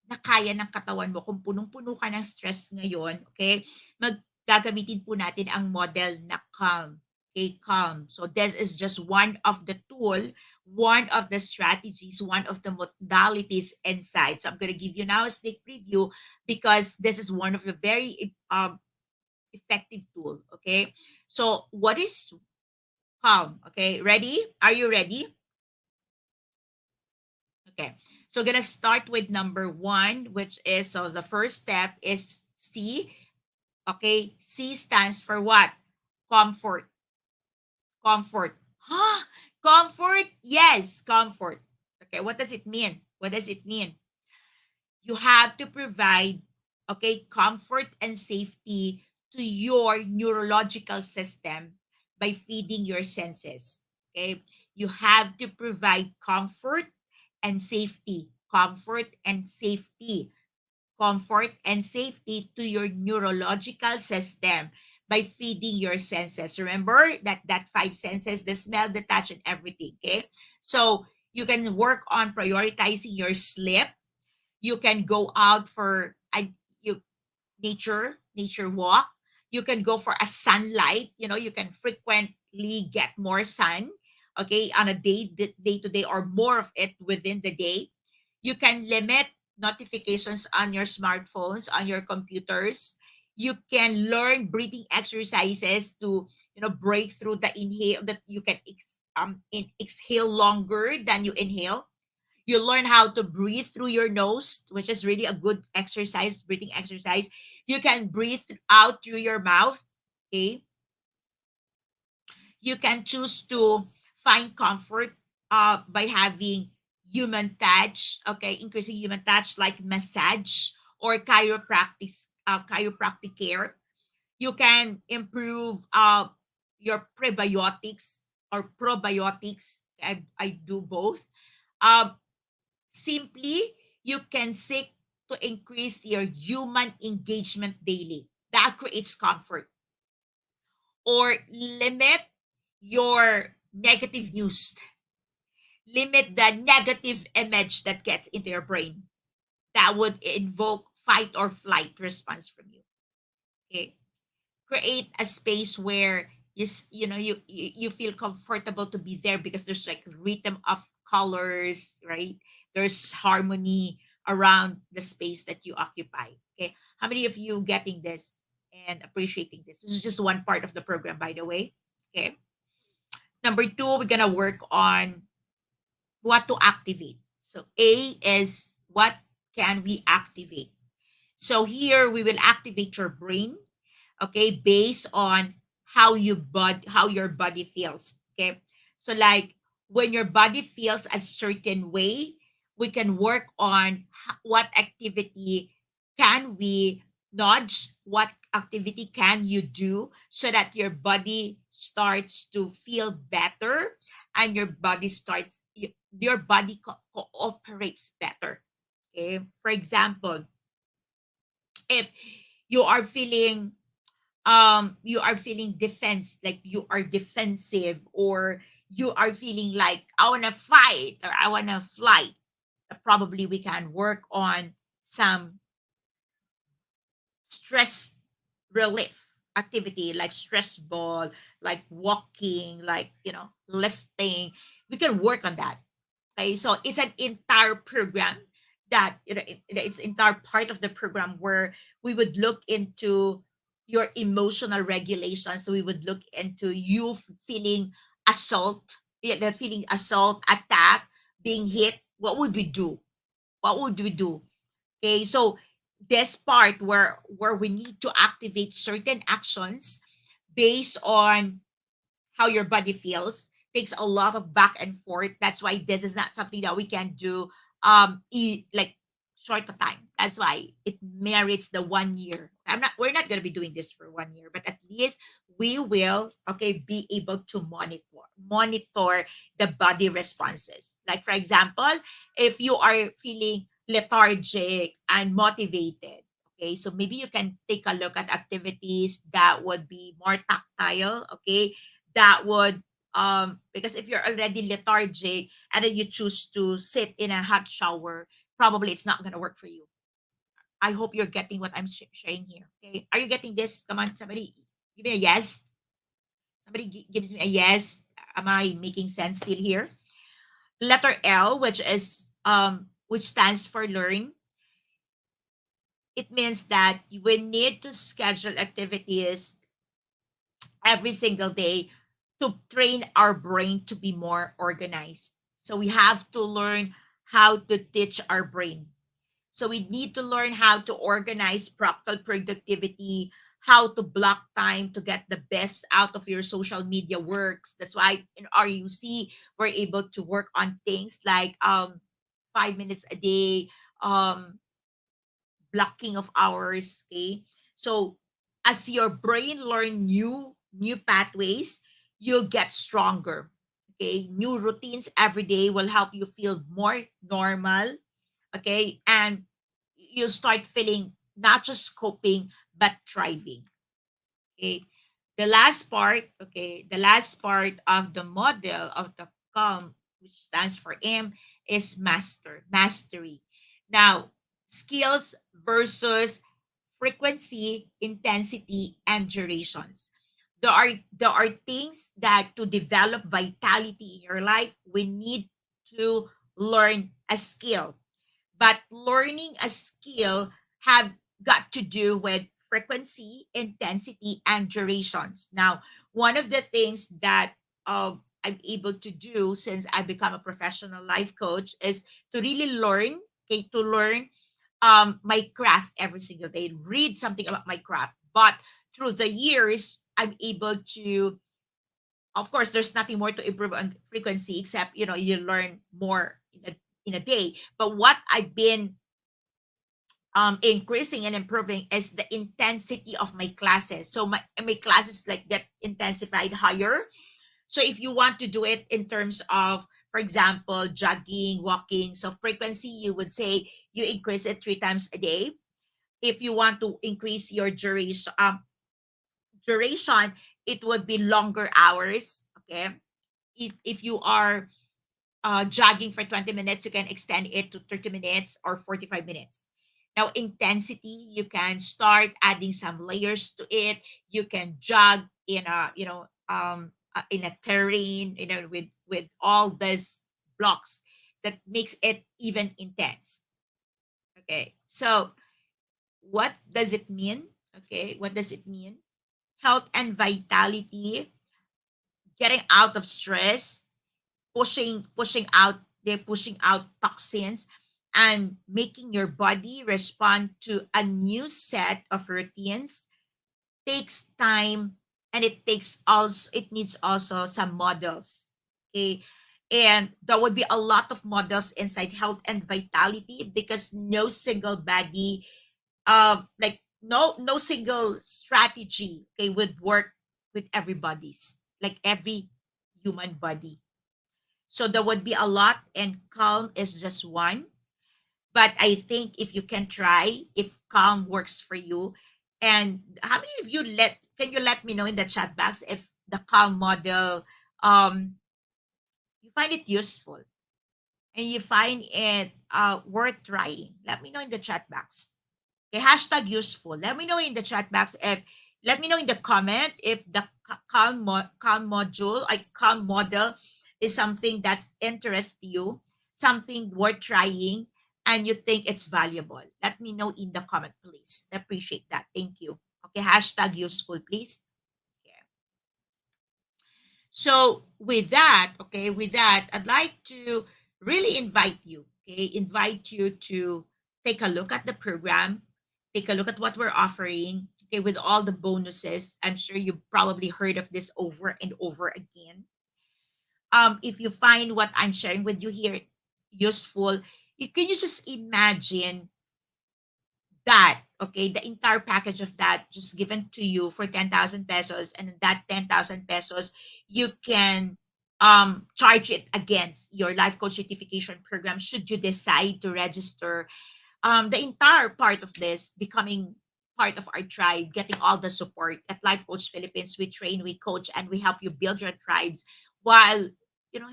B: na kaya ng katawan mo kung punong-puno ka ng stress ngayon, okay, gagamitin po natin ang model na calm. Okay, calm. So this is just one of the tool, one of the strategies, one of the modalities inside. So I'm going to give you now a sneak preview because this is one of the very effective tool. Okay, so what is calm? Okay, ready? Are you ready? Okay. So gonna start with number one, which is, so the first step is C. Okay. C stands for what? Comfort. Comfort. Huh? Comfort? Yes, comfort. Okay. What does it mean? What does it mean? You have to provide, okay, comfort and safety to your neurological system by feeding your senses. Okay, you have to provide comfort and safety, comfort and safety to your neurological system by feeding your senses. Remember that five senses, the smell, the touch, and everything. Okay, so you can work on prioritizing your sleep. You can go out for a you nature walk. You can go for a sunlight. You can frequently get more sun, okay, on a day to day, or more of it within the day. You can limit notifications on your smartphones, on your computers. You can learn breathing exercises to break through the inhale, that you can exhale longer than you inhale. You learn how to breathe through your nose, which is really a good exercise, breathing exercise. You can breathe out through your mouth. Okay. You can choose to find comfort by having human touch, okay, increasing human touch like massage or chiropractic care. You can improve your prebiotics or probiotics. I do both. Um, Simply, you can seek to increase your human engagement daily. That creates comfort. Or limit your negative news. Limit the negative image that gets into your brain. That would invoke fight or flight response from you. Okay. Create a space where you feel comfortable to be there, because there's like rhythm of colors, right? There's harmony around the space that you occupy. Okay, how many of you getting this and appreciating this? This is just one part of the program, by the way. Okay, number two, we're gonna work on what to activate. So A is what can we activate. So here we will activate your brain, okay, based on how your body feels. Okay, so like when your body feels a certain way, we can work on what activity can we nudge, what activity can you do so that your body starts to feel better, and your body cooperates better. Okay, for example, if you are feeling like you are defensive, or you are feeling like I want to fight or I want to flight, probably we can work on some stress relief activity like stress ball, like walking, like lifting. We can work on that. Okay, so it's an entire program that it's entire part of the program where we would look into your emotional regulation. So we would look into you feeling assault, the feeling assault, attack, being hit. What would we do? What would we do? Okay, so this part where we need to activate certain actions based on how your body feels takes a lot of back and forth. That's why this is not something that we can do like short of time. That's why it merits the 1 year. We're not gonna be doing this for 1 year, but at least we will, okay, be able to monitor the body responses. Like for example, if you are feeling lethargic and motivated, okay, so maybe you can take a look at activities that would be more tactile, okay, that would because if you're already lethargic and then you choose to sit in a hot shower, probably it's not going to work for you. I hope you're getting what I'm sharing here. Okay, are you getting this? Come on, somebody give me a yes. Somebody gives me a yes. Am I making sense still here? Letter L, which stands for learn. It means that we need to schedule activities every single day to train our brain to be more organized. So we have to learn how to teach our brain. So we need to learn how to organize practical productivity, how to block time to get the best out of your social media works. That's why in RUC we're able to work on things like 5 minutes a day, um blocking of hours. Okay, so as your brain learn new pathways, you'll get stronger. Okay, new routines every day will help you feel more normal. Okay, and you'll start feeling not just coping but thriving. Okay, the last part of the model of the calm, which stands for M, is mastery. Now, skills versus frequency, intensity, and durations. There are things that to develop vitality in your life, we need to learn a skill, but learning a skill have got to do with frequency, intensity, and durations. Now, one of the things that I'm able to do since I become a professional life coach is to really learn, okay, to learn my craft every single day, read something about my craft. But through the years, I'm able to, of course, there's nothing more to improve on frequency except, you learn more in a day. But what I've been increasing and improving is the intensity of my classes. So my classes like get intensified higher. So if you want to do it in terms of, for example, jogging, walking, so frequency, you would say you increase it 3 times a day. If you want to increase your duration, it would be longer hours. Okay, if you are jogging for 20 minutes, you can extend it to 30 minutes or 45 minutes. Now, intensity, you can start adding some layers to it. You can jog in a terrain, with all these blocks that makes it even intense. Okay, so what does it mean? Okay, what does it mean? Health and vitality, getting out of stress, pushing out toxins, and making your body respond to a new set of routines takes time, and it needs also some models. Okay, and there would be a lot of models inside health and vitality, because no single body, like no single strategy, okay, would work with everybody's, like every human body. So there would be a lot, and calm is just one. But I think if you can try, if calm works for you, and how many of you can you let me know in the chat box if the calm model, um you find it useful and you find it worth trying? Let me know in the chat box. Okay, hashtag useful. Let me know in the chat box if let me know in the comment if the calm module, like calm model, is something that's interest you, something worth trying, and you think it's valuable. Let me know in the comment, please. I appreciate that. Thank you. Okay, hashtag useful, please. Okay. So with that, I'd like to really invite you to take a look at the program, take a look at what we're offering, okay, with all the bonuses. I'm sure you probably heard of this over and over again. If you find what I'm sharing with you here useful, you just imagine that, okay, the entire package of that just given to you for 10,000 pesos, and that 10,000 pesos you can charge it against your life coach certification program should you decide to register. The entire part of this, becoming part of our tribe, getting all the support at Life Coach Philippines. We train, we coach, and we help you build your tribes while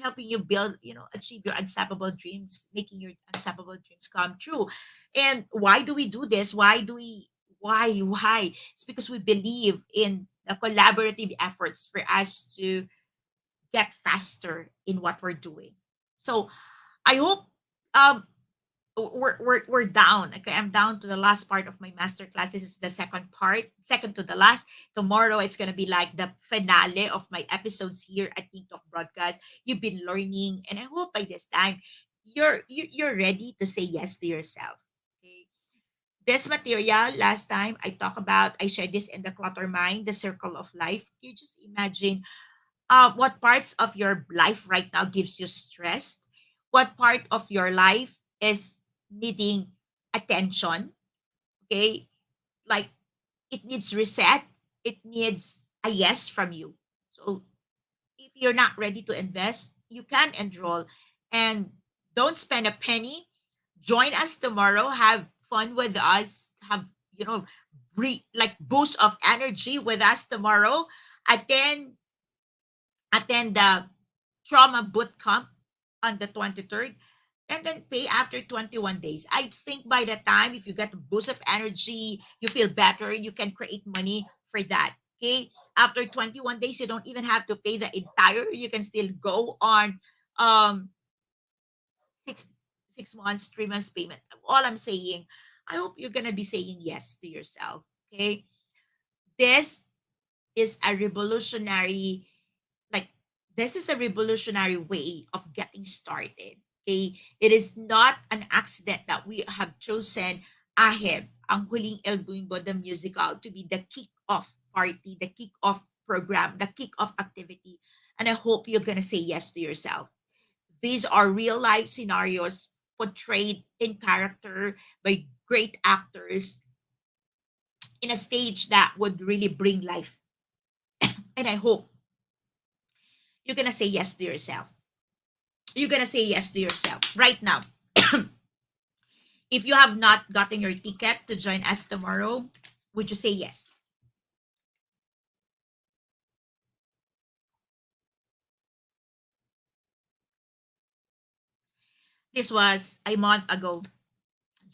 B: helping you build, achieve your unstoppable dreams, making your unstoppable dreams come true. And why do we do this? Why? It's because we believe in the collaborative efforts for us to get faster in what we're doing. So I hope um we're down. Okay, I'm down to the last part of my masterclass. This is the second part, second to the last. Tomorrow it's gonna be like the finale of my episodes here at TikTok broadcast. You've been learning, and I hope by this time you're ready to say yes to yourself. Okay. This material last time I shared this in the clutter mind, the circle of life. You just imagine what parts of your life right now gives you stress, what part of your life is needing attention, Okay? Like, it needs reset. It needs a yes from you. So if you're not ready to invest, you can enroll and don't spend a penny. Join us tomorrow. Have fun with us. Have, like boost of energy with us tomorrow. Attend attend the trauma boot camp on the 23rd, and then pay after 21 days. I think by the time, if you get a boost of energy, you feel better, you can create money for that. Okay. After 21 days, you don't even have to pay the entire, you can still go on um six 6 months, 3 months payment. All I'm saying, I hope you're gonna be saying yes to yourself. Okay. This is a revolutionary, like, this is a revolutionary way of getting started. Okay, it is not an accident that we have chosen Aheb, ang huling El Bimbo, the musical, to be the kick-off party, the kick-off program, the kick-off activity. And I hope you're gonna say yes to yourself. These are real life scenarios portrayed in character by great actors in a stage that would really bring life. And I hope you're gonna say yes to yourself. You're gonna say yes to yourself right now. If you have not gotten your ticket to join us tomorrow, would you say yes? This was a month ago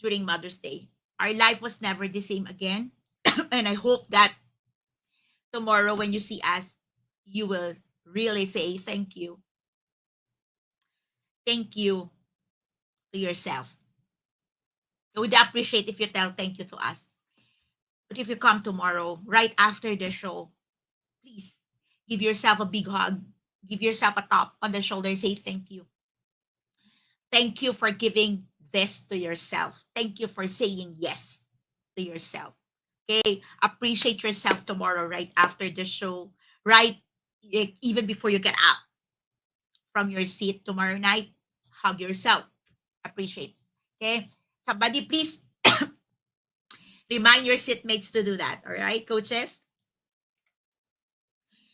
B: during Mother's Day. Our life was never the same again. And I hope that tomorrow when you see us, you will really say thank you. Thank you to yourself. I would appreciate if you tell thank you to us. But if you come tomorrow, right after the show, please give yourself a big hug. Give yourself a tap on the shoulder and say thank you. Thank you for giving this to yourself. Thank you for saying yes to yourself. Okay? Appreciate yourself tomorrow, right after the show, right? Even before you get up from your seat tomorrow night, hug yourself. Appreciates. Okay? Somebody please remind your seatmates to do that. All right, coaches?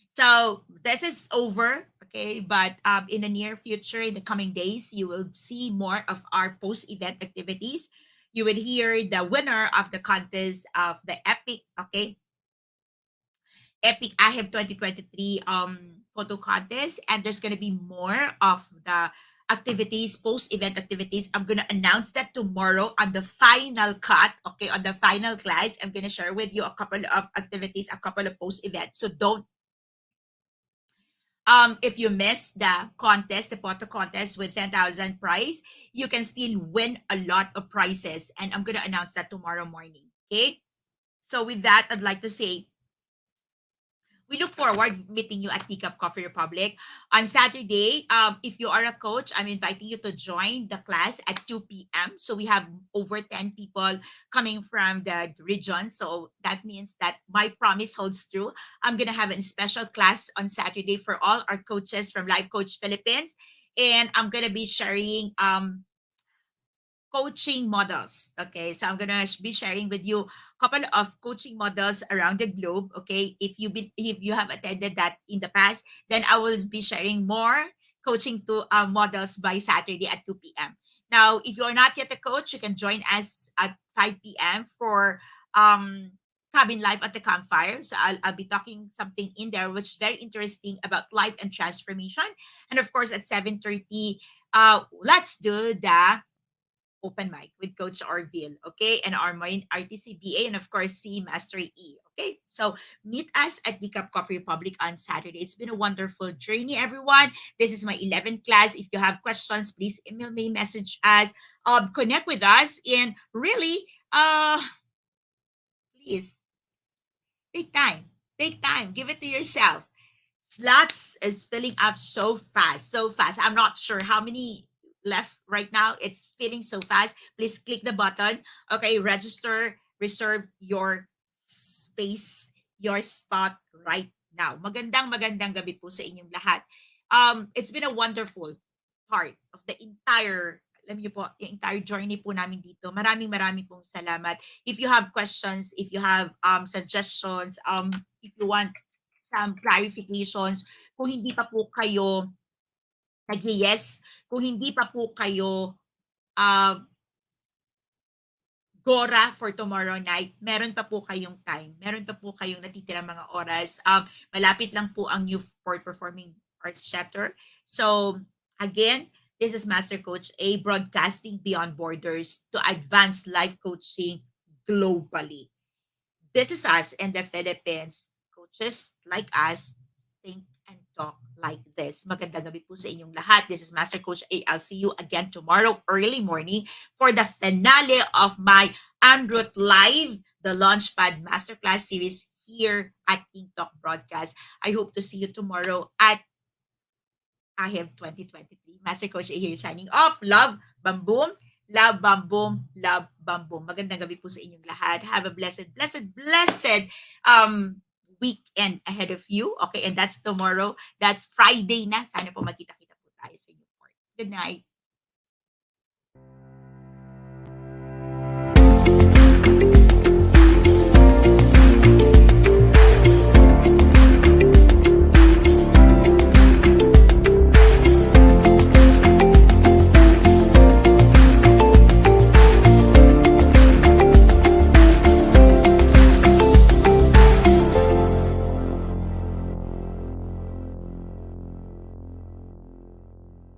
B: So this is over, okay? But in the near future, in the coming days, you will see more of our post-event activities. You will hear the winner of the contest of the Epic I have 2023 photo contest, and there's gonna be more of the activities, post-event activities. I'm gonna announce that tomorrow on the final cut, okay, on the final class. I'm gonna share with you a couple of activities, a couple of post-events. So don't if you miss the contest, the photo contest with 10,000 prize, you can still win a lot of prizes, and I'm gonna announce that tomorrow morning. Okay, so with that, I'd like to say we look forward meeting you at Teacup Coffee Republic on Saturday. If you are a coach, I'm inviting you to join the class at 2 p.m. So we have over 10 people coming from the region. So that means that my promise holds true. I'm going to have a special class on Saturday for all our coaches from Life Coach Philippines. And I'm going to be sharing coaching models. Okay, so I'm gonna be sharing with you a couple of coaching models around the globe. Okay, if you have attended that in the past, then I will be sharing more coaching to models by Saturday at 2 p.m. Now, if you are not yet a coach, you can join us at 5 p.m. for cabin life at the campfire. So I'll be talking something in there which is very interesting about life and transformation. And of course, at 7:30, let's do the open mic with Coach Orville, okay? And our main RTCBA and of course C Master E. Okay, so meet us at the Cup Coffee Republic on Saturday. It's been a wonderful journey, everyone. This is my 11th class. If you have questions, please email me, message us, connect with us, and really, please take time. Take time. Give it to yourself. Slots is filling up so fast, so fast. I'm not sure how many left right now. It's filling so fast. Please click the button. Okay, register, reserve your space, your spot right now. Magandang gabi po sa inyong lahat. It's been a wonderful part of the entire alam niyo po, yung entire journey po namin dito. Maraming pong salamat. If you have questions, if you have suggestions, if you want some clarifications, kung hindi pa po kayo nag-yes, kung hindi pa po kayo uh, Gora for tomorrow night, meron pa po kayong time. Meron pa po kayong natitirang mga oras. Malapit lang po ang new for performing arts chatter. So, again, this is Master Coach A, broadcasting beyond borders to advance life coaching globally. This is us in the Philippines. Coaches like us think and talk like this. Magandang gabi po sa inyong lahat. This is Master Coach A. I'll see you again tomorrow early morning for the finale of my En route live, the Launchpad Masterclass Series here at TikTok Broadcast. I hope to see you tomorrow at I have 2023. Master Coach A here signing off. Love, bamboom. Love, bamboom. Love, bamboom. Magandang gabi po sa inyong lahat. Have a blessed weekend ahead of you. Okay, and that's tomorrow. That's Friday na. Sana po magkita-kita po tayo sa inyo. Good night.